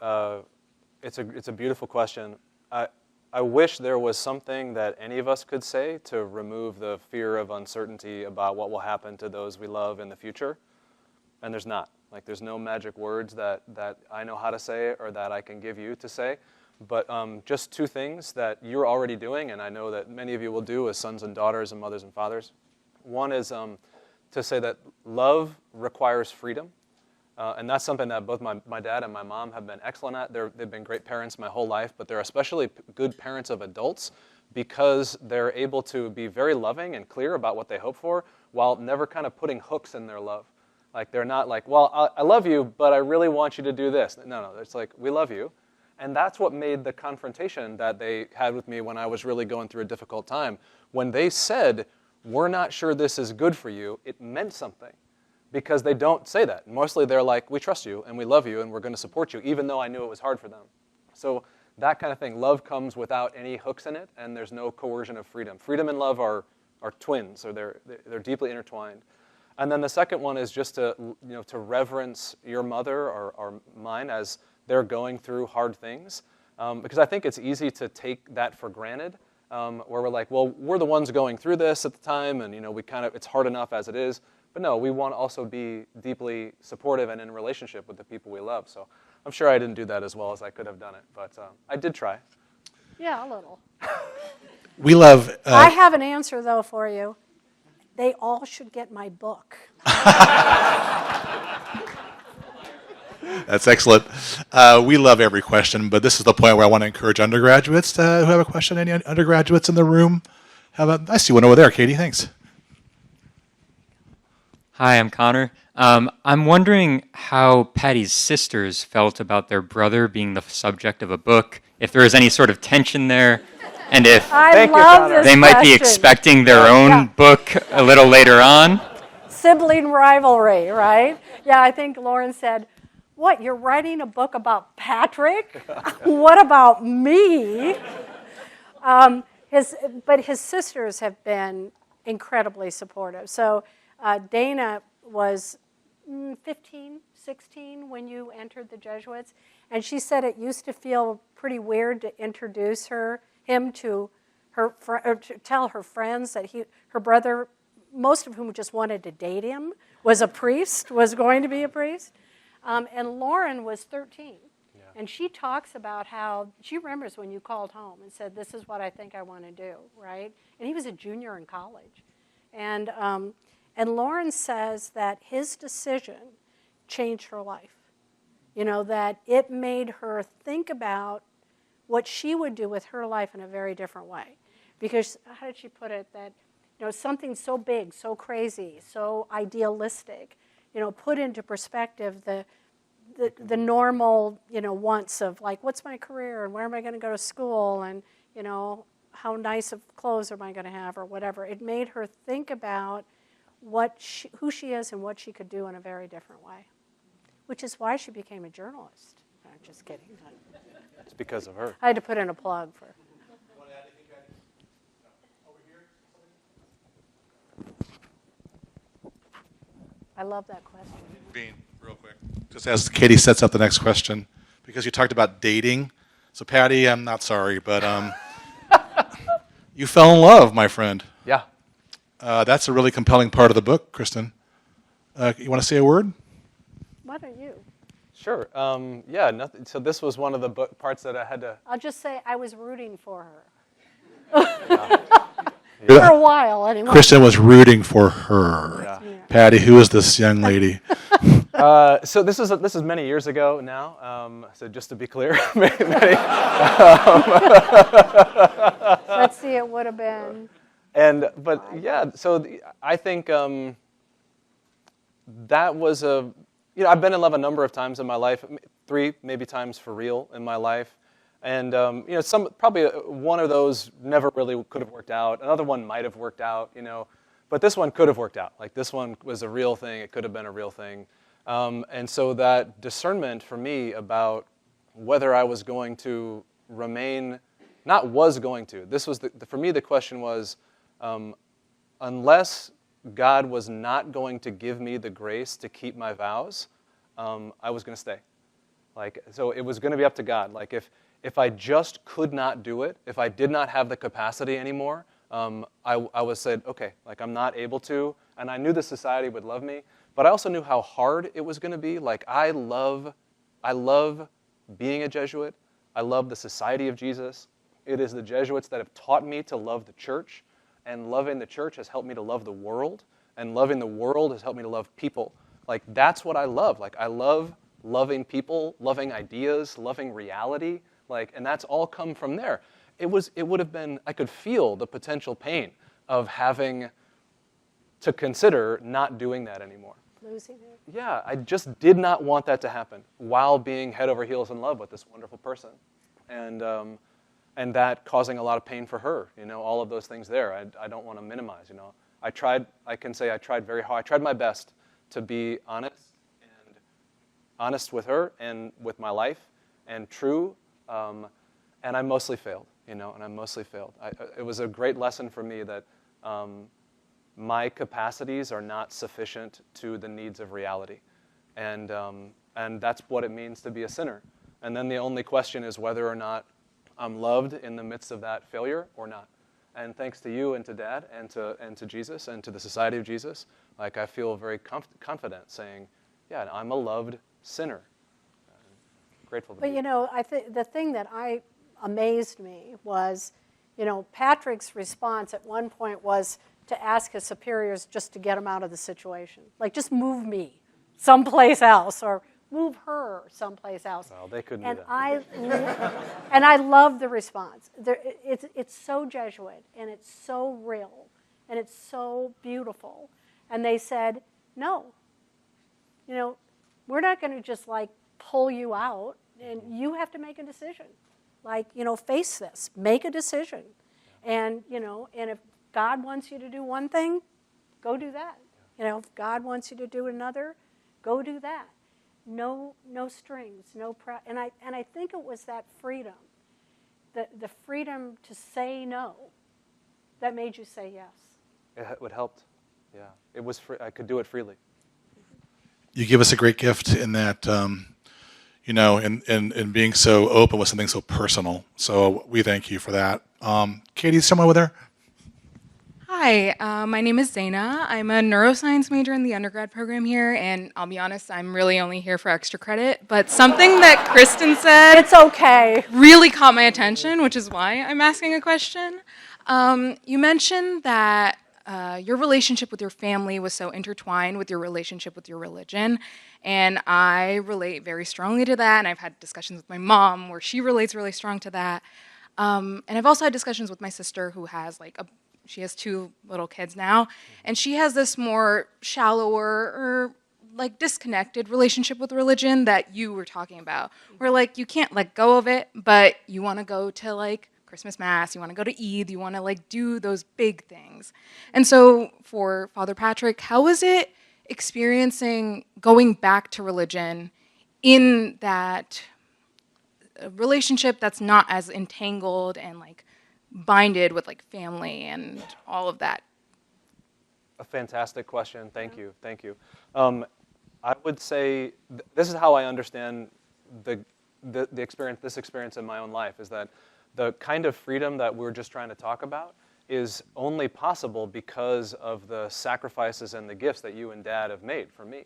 It's a beautiful question. I wish there was something that any of us could say to remove the fear of uncertainty about what will happen to those we love in the future, and there's not. Like, there's no magic words that I know how to say or that I can give you to say, but just two things that you're already doing, and I know that many of you will do as sons and daughters and mothers and fathers. One is to say that love requires freedom. And that's something that both my dad and my mom have been excellent at. They've been great parents my whole life, but they're especially good parents of adults because they're able to be very loving and clear about what they hope for while never kind of putting hooks in their love. Like, they're not like, well, I love you, but I really want you to do this. No, it's like, we love you. And that's what made the confrontation that they had with me when I was really going through a difficult time. When they said, we're not sure this is good for you, it meant something. Because they don't say that. Mostly they're like, we trust you, and we love you, and we're going to support you, even though I knew it was hard for them. So that kind of thing. Love comes without any hooks in it, and there's no coercion of freedom. Freedom and love are twins, or they're deeply intertwined. And then the second one is just to reverence your mother or mine as they're going through hard things. Because I think it's easy to take that for granted, where we're like, well, we're the ones going through this at the time, and it's hard enough as it is. But no, we want to also be deeply supportive and in relationship with the people we love. So I'm sure I didn't do that as well as I could have done it, but I did try. Yeah, a little. We love... I have an answer, though, for you. They all should get my book. That's excellent. We love every question, but this is the point where I want to encourage undergraduates who have a question. Any undergraduates in the room? I see one over there. Katie, thanks. Hi, I'm Connor. I'm wondering how Paddy's sisters felt about their brother being the subject of a book, if there was any sort of tension there, and if they might be expecting their own book a little later on. Sibling rivalry, right? Yeah, I think Lauren said, what, you're writing a book about Patrick? What about me? But his sisters have been incredibly supportive. So Dana was 15, 16 when you entered the Jesuits, and she said it used to feel pretty weird to introduce him to her, or to tell her friends that her brother, most of whom just wanted to date him, was going to be a priest. And Lauren was 13, and she talks about how she remembers when you called home and said, "This is what I think I want to do," right? And he was a junior in college, and Lauren says that his decision changed her life. That it made her think about what she would do with her life in a very different way. Because, how did she put it, that something so big, so crazy, so idealistic, put into perspective the normal, wants of, like, what's my career and where am I going to go to school and, how nice of clothes am I going to have or whatever. It made her think about who she is and what she could do in a very different way, which is why she became a journalist. No, I'm just kidding. It's because of her. I had to put in a plug for. I love that question. Bean, real quick. Just as Katie sets up the next question, because you talked about dating. So Paddy, I'm not sorry, but you fell in love, my friend. Yeah. That's a really compelling part of the book, Kristin. You want to say a word? Why don't you? Sure. Yeah. Nothing. So this was one of the parts that I had to. I'll just say I was rooting for her. For a while, anyway. Kristin was rooting for her. Yeah. Paddy, who is this young lady? So this is many years ago now. So just to be clear, Let's see, it would have been. But yeah, so I think that was I've been in love a number of times in my life, 3 maybe times for real in my life, and probably one of those never really could have worked out. Another one might have worked out, but this one could have worked out. Like, this one was a real thing. It could have been a real thing, and so that discernment for me about whether I was going to remain, not was going to. This was for me the question was. Unless God was not going to give me the grace to keep my vows, I was going to stay. So it was going to be up to God. If I just could not do it, if I did not have the capacity anymore, I was said, okay, I'm not able to, and I knew the society would love me, but I also knew how hard it was going to be. I love being a Jesuit. I love the Society of Jesus. It is the Jesuits that have taught me to love the church, and loving the church has helped me to love the world, and loving the world has helped me to love people. That's what I love. I love loving people, loving ideas, loving reality, and that's all come from there. It would have been, I could feel the potential pain of having to consider not doing that anymore. Losing it. Yeah, I just did not want that to happen while being head over heels in love with this wonderful person. And that causing a lot of pain for her, all of those things there. I don't want to minimize, I tried very hard. I tried my best to be honest with her and with my life and true, and I mostly failed, It was a great lesson for me that my capacities are not sufficient to the needs of reality. And that's what it means to be a sinner. And then the only question is whether or not I'm loved in the midst of that failure or not. And thanks to you and to Dad and to Jesus and to the Society of Jesus, I feel very confident saying, yeah, I'm a loved sinner. Grateful to be. But I think the thing that amazed me was, Patrick's response at one point was to ask his superiors just to get him out of the situation. Just move me someplace else, or move her someplace else. Well, they couldn't and do that. I love the response. It's so Jesuit, and it's so real, and it's so beautiful. And they said, no, we're not going to just pull you out, and you have to make a decision. Face this, make a decision. And, and if God wants you to do one thing, go do that. If God wants you to do another, go do that. No strings, and I think it was that freedom, the freedom to say no, that made you say yes. It helped. Yeah, it was free. I could do it freely. You give us a great gift in that, in being so open with something so personal. So we thank you for that. Katie, is someone over there? Hi, my name is Zaina. I'm a neuroscience major in the undergrad program here, and I'll be honest, I'm really only here for extra credit, but something that Kristin said It's okay. really caught my attention, which is why I'm asking a question. You mentioned that your relationship with your family was so intertwined with your relationship with your religion, and I relate very strongly to that, and I've had discussions with my mom where she relates really strong to that. And I've also had discussions with my sister who has she has 2 little kids now, and she has this more shallower or disconnected relationship with religion that you were talking about, where you can't let go of it, but you want to go to Christmas Mass, you want to go to Eid, you want to do those big things. And so for Father Patrick, how was it experiencing going back to religion in that relationship that's not as entangled and binded with family and all of that? A fantastic question. Thank you. I would say this is how I understand the experience. This experience in my own life is that the kind of freedom that we're just trying to talk about is only possible because of the sacrifices and the gifts that you and Dad have made for me.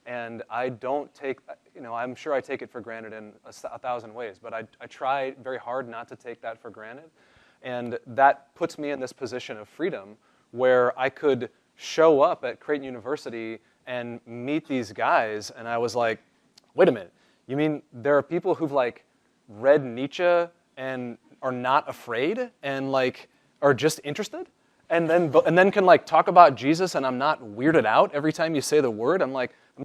And I don't take, I'm sure I take it for granted in 1,000 ways, but I try very hard not to take that for granted. And that puts me in this position of freedom where I could show up at Creighton University and meet these guys, and I was like, wait a minute, you mean there are people who've read Nietzsche and are not afraid and are just interested? And then can talk about Jesus, and I'm not weirded out every time you say the word?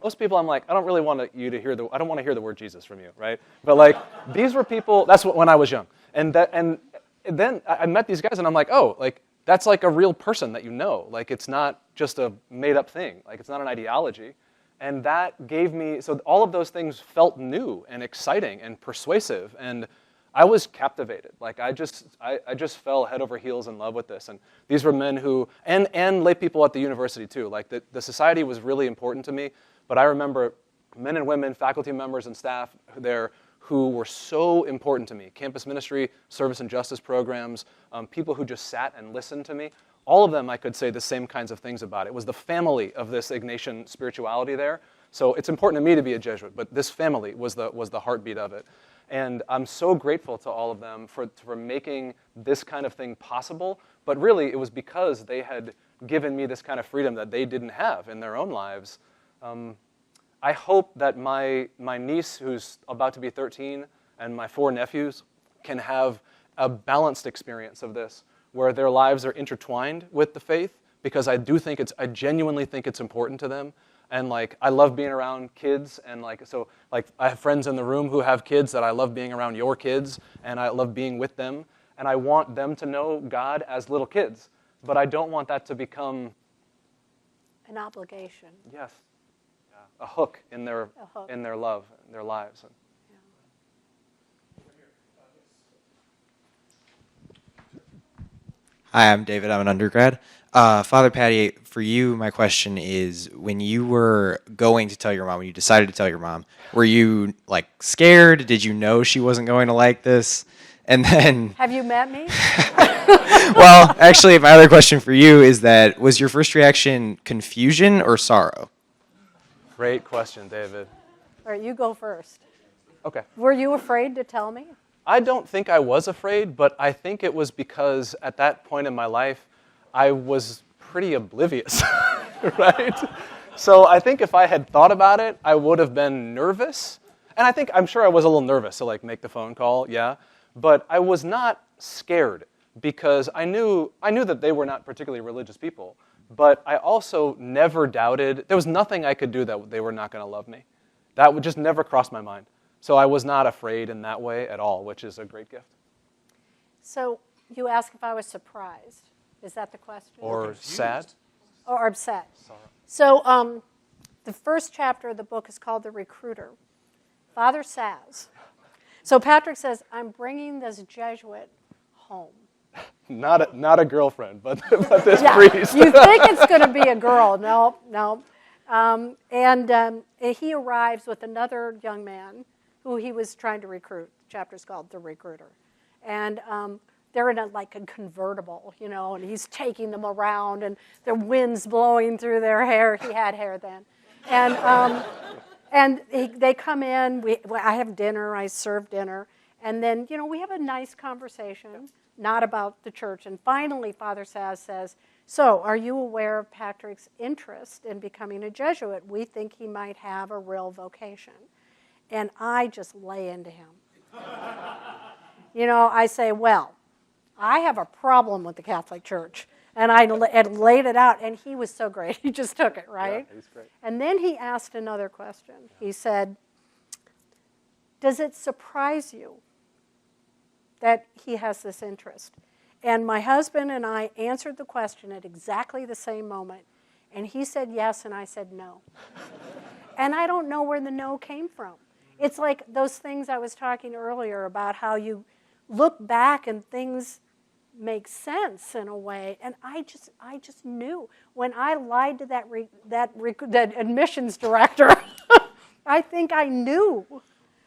Most people I don't really want you to hear I don't want to hear the word Jesus from you, right? But these were people, that's when I was young. And then I met these guys, and I'm that's a real person that it's not just a made-up thing. It's not an ideology. And that gave me, so all of those things felt new and exciting and persuasive. And I was captivated. Like I just fell head over heels in love with this. And these were men who, and lay people at the university too. Like the society was really important to me. But I remember men and women, faculty members and staff there who were so important to me. Campus ministry, service and justice programs, people who just sat and listened to me. All of them I could say the same kinds of things about. It was the family of this Ignatian spirituality there. So it's important to me to be a Jesuit, but this family was the heartbeat of it. And I'm so grateful to all of them for making this kind of thing possible. But really, it was because they had given me this kind of freedom that they didn't have in their own lives. I hope that my niece, who's about to be 13, and my 4 nephews can have a balanced experience of this, where their lives are intertwined with the faith, because I genuinely think it's important to them. And like, I love being around kids, and like, so like, I have friends in the room who have kids that I love being around your kids, and I love being with them, and I want them to know God as little kids, but I don't want that to become An obligation. yes, a hook in their love, in their lives. Hi, I'm David. I'm an undergrad. Father Paddy, for you, my question is, when you were going to tell your mom, when you decided to tell your mom, were you like scared? Did you know she wasn't going to like this? And then, Have you met me? well, actually, my other question for you is that, was your first reaction confusion or sorrow? Great question, David. All right, you go first. Okay. Were you afraid to tell me? I don't think I was afraid, but I think it was because at that point in my life, I was pretty oblivious, right? So I think if I had thought about it, I would have been nervous. And I'm sure I was a little nervous to like make the phone call, yeah. But I was not scared because I knew that they were not particularly religious people. But I also never doubted, there was nothing I could do that they were not going to love me. That would just never cross my mind. So I was not afraid in that way at all, which is a great gift. So you asked if I was surprised. Is that the question? Or sad. Or upset. Sorrow. So the first chapter of the book is called The Recruiter. Father Saz. So Patrick says, I'm bringing this Jesuit home. Not a girlfriend, but this Yeah, priest. you think it's going to be a girl. No. And he arrives with another young man who he was trying to recruit. The chapter's called The Recruiter. And they're in a convertible, and he's taking them around, and the wind's blowing through their hair. He had hair then. And they come in. I have dinner. I serve dinner. And then, we have a nice conversation, not about the church. And finally, Father Saz says, so are you aware of Patrick's interest in becoming a Jesuit? We think he might have a real vocation. And I just lay into him. I say, well, I have a problem with the Catholic Church. And I laid it out, and he was so great. He just took it, right? Yeah, he's great. And then he asked another question. He said, does it surprise you that he has this interest? And my husband and I answered the question at exactly the same moment. And he said yes, and I said no. And I don't know where the no came from. It's like those things I was talking earlier about how you look back and things make sense in a way. And I just knew. When I lied to that admissions director, I think I knew.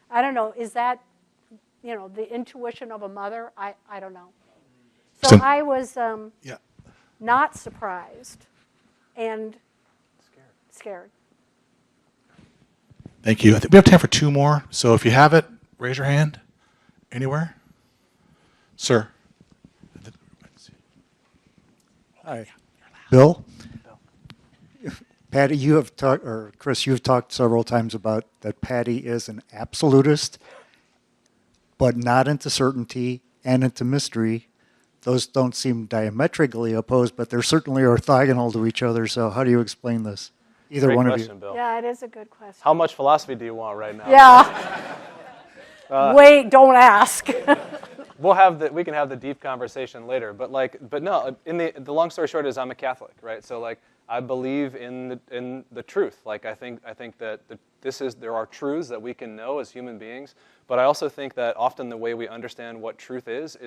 I don't know. Is that, the intuition of a mother? I don't know. So I was not surprised and scared. Thank you. I think we have time for 2 more. So if you have it, raise your hand. Anywhere? Sir. Hi. Bill? Patty, you have talked, or Chris, you've talked several times about that Patty is an absolutist, but not into certainty and into mystery. Those don't seem diametrically opposed, but they're certainly orthogonal to each other. So how do you explain this? Either Great one question, of you. Bill. Yeah, it is a good question. How much philosophy do you want right now? Yeah. Wait, don't ask. We can have the deep conversation later. But no, in the long story short is I'm a Catholic, right? So I believe in the truth. Like I think that there are truths that we can know as human beings, but I also think that often the way we understand what truth is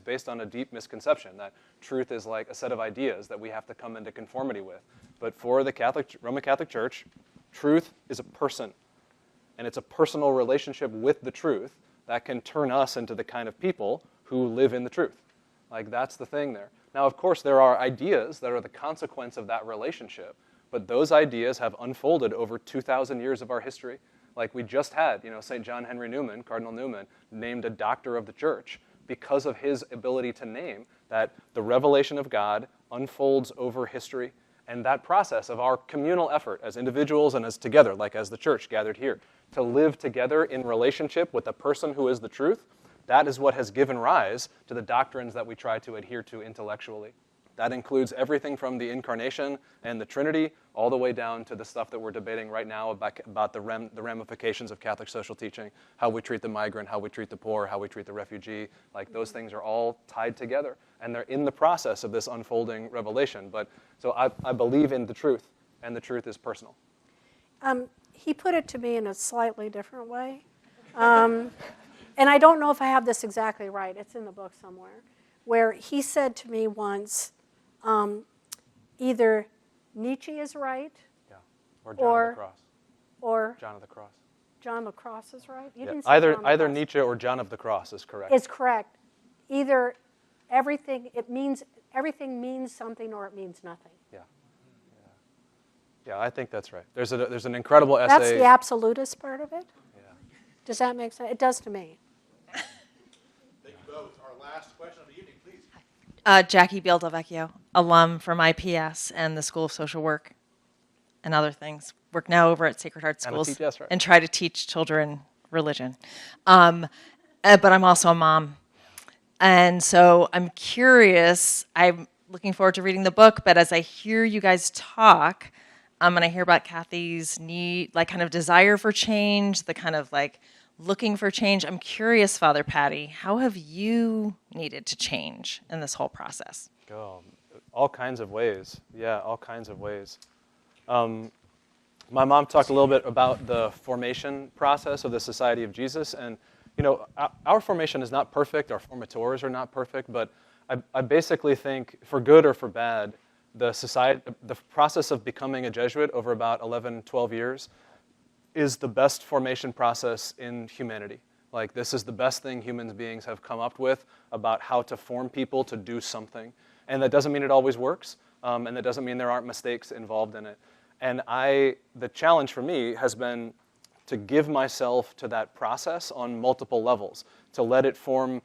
based on a deep misconception that truth is like a set of ideas that we have to come into conformity with. But for the Roman Catholic Church, truth is a person, and it's a personal relationship with the truth that can turn us into the kind of people who live in the truth. Like that's the thing there. Now, of course, there are ideas that are the consequence of that relationship, but those ideas have unfolded over 2,000 years of our history. Like we just had, St. John Henry Newman, Cardinal Newman, named a doctor of the church because of his ability to name that the revelation of God unfolds over history, and that process of our communal effort as individuals and as together, like as the church gathered here, to live together in relationship with the person who is the truth, that is what has given rise to the doctrines that we try to adhere to intellectually. That includes everything from the Incarnation and the Trinity, all the way down to the stuff that we're debating right now about the ramifications of Catholic social teaching, how we treat the migrant, how we treat the poor, how we treat the refugee. Like those things are all tied together, and they're in the process of this unfolding revelation. So I believe in the truth, and the truth is personal. He put it to me in a slightly different way. And I don't know if I have this exactly right. It's in the book somewhere. Where he said to me once, either Nietzsche is right, or John of the Cross. Or John of the Cross. John of the Cross is right? You Yeah. didn't say John of the Either Cross. Nietzsche or John of the Cross is correct. Is correct. Either everything means something or it means nothing. Yeah, I think that's right. There's an incredible essay. That's the absolutist part of it? Yeah. Does that make sense? It does to me. Thank you both. Our last question of the evening, please. Jackie Bildavecchio, alum from IPS and the School of Social Work and other things. Work now over at Sacred Heart Schools TTS, right? and try to teach children religion. But I'm also a mom. And so I'm curious. I'm looking forward to reading the book, but as I hear you guys talk, and I hear about Kathy's need, like kind of desire for change, the kind of like looking for change. I'm curious, Father Paddy, how have you needed to change in this whole process? All kinds of ways. Yeah, all kinds of ways. My mom talked a little bit about the formation process of the Society of Jesus, and our formation is not perfect. Our formators are not perfect, but I basically think, for good or for bad, the process of becoming a Jesuit over about 11, 12 years is the best formation process in humanity. Like, this is the best thing human beings have come up with about how to form people to do something. And that doesn't mean it always works, and that doesn't mean there aren't mistakes involved in it. And the challenge for me has been to give myself to that process on multiple levels, to let it form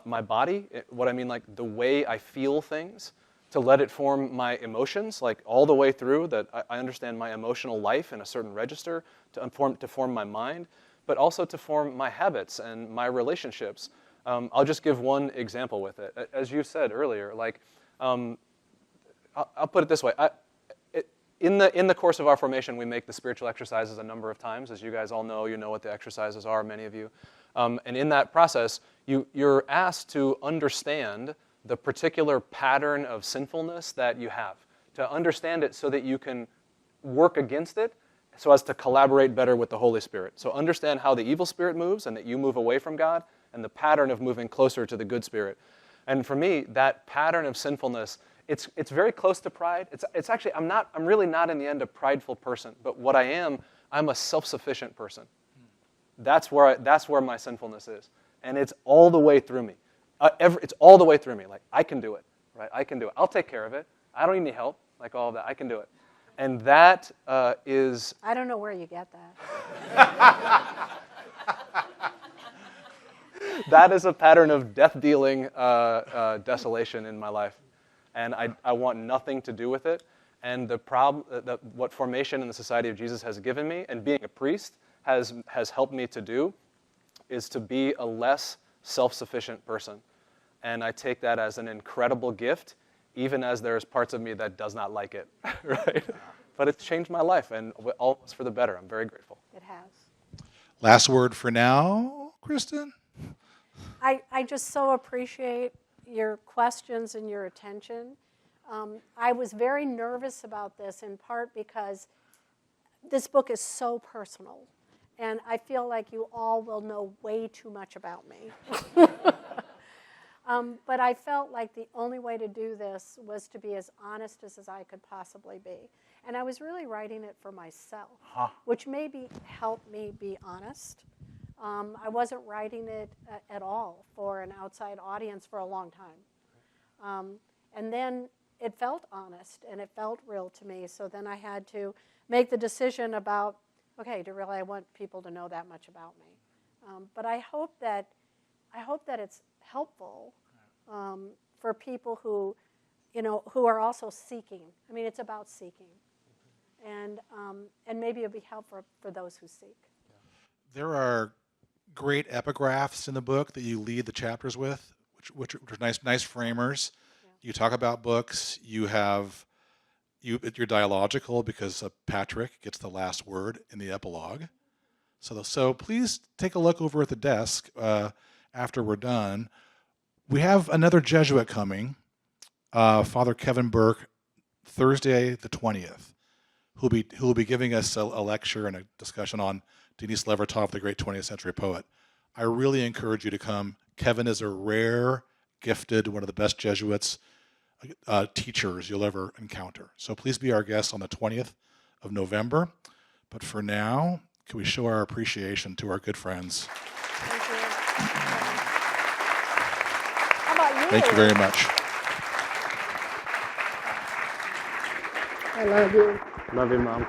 my body, what I mean, like the way I feel things, to let it form my emotions, like all the way through, that I understand my emotional life in a certain register, to form my mind, but also to form my habits and my relationships. I'll just give one example with it. As you said earlier, like, I'll put it this way. In the course of our formation, we make the spiritual exercises a number of times. As you guys all know, you know what the exercises are, many of you. And in that process, you're asked to understand the particular pattern of sinfulness that you have, to understand it so that you can work against it so as to collaborate better with the Holy Spirit. So understand how the evil spirit moves and that you move away from God, and the pattern of moving closer to the good spirit. And for me, that pattern of sinfulness, it's very close to pride. It's actually, I'm really not in the end a prideful person, but what I am, I'm a self-sufficient person. That's where my sinfulness is. And it's all the way through me. It's all the way through me. Like, I can do it, right? I can do it. I'll take care of it. I don't need any help, like all of that. I can do it. And that is... I don't know where you get that. That is a pattern of death-dealing desolation in my life. And I want nothing to do with it. And the problem, what formation in the Society of Jesus has given me, and being a priest has helped me to do, is to be a less self-sufficient person. And I take that as an incredible gift, even as there's parts of me that does not like it, right? But it's changed my life, and all for the better. I'm very grateful. It has. Last word for now, Kristin? I just so appreciate your questions and your attention. I was very nervous about this, in part because this book is so personal, and I feel like you all will know way too much about me. But I felt like the only way to do this was to be as honest as I could possibly be. And I was really writing it for myself, which maybe helped me be honest. I wasn't writing it at all for an outside audience for a long time. And then it felt honest and it felt real to me. So then I had to make the decision about, okay, do really I want people to know that much about me? But I hope that it's helpful for people who, who are also seeking. I mean, it's about seeking, and maybe it'll be helpful for those who seek. There are great epigraphs in the book that you lead the chapters with, which are nice framers. Yeah. You talk about books. You're dialogical because Patrick gets the last word in the epilogue. So please take a look over at the desk after we're done. We have another Jesuit coming, Father Kevin Burke, Thursday the 20th, who will be giving us a lecture and a discussion on Denis Levertov, the great 20th century poet. I really encourage you to come. Kevin is a rare, gifted, one of the best Jesuits teachers you'll ever encounter. So please be our guest on the 20th of November. But for now, can we show our appreciation to our good friends? Thank you. How about you? Thank you very much. I love you. Love you, Mom.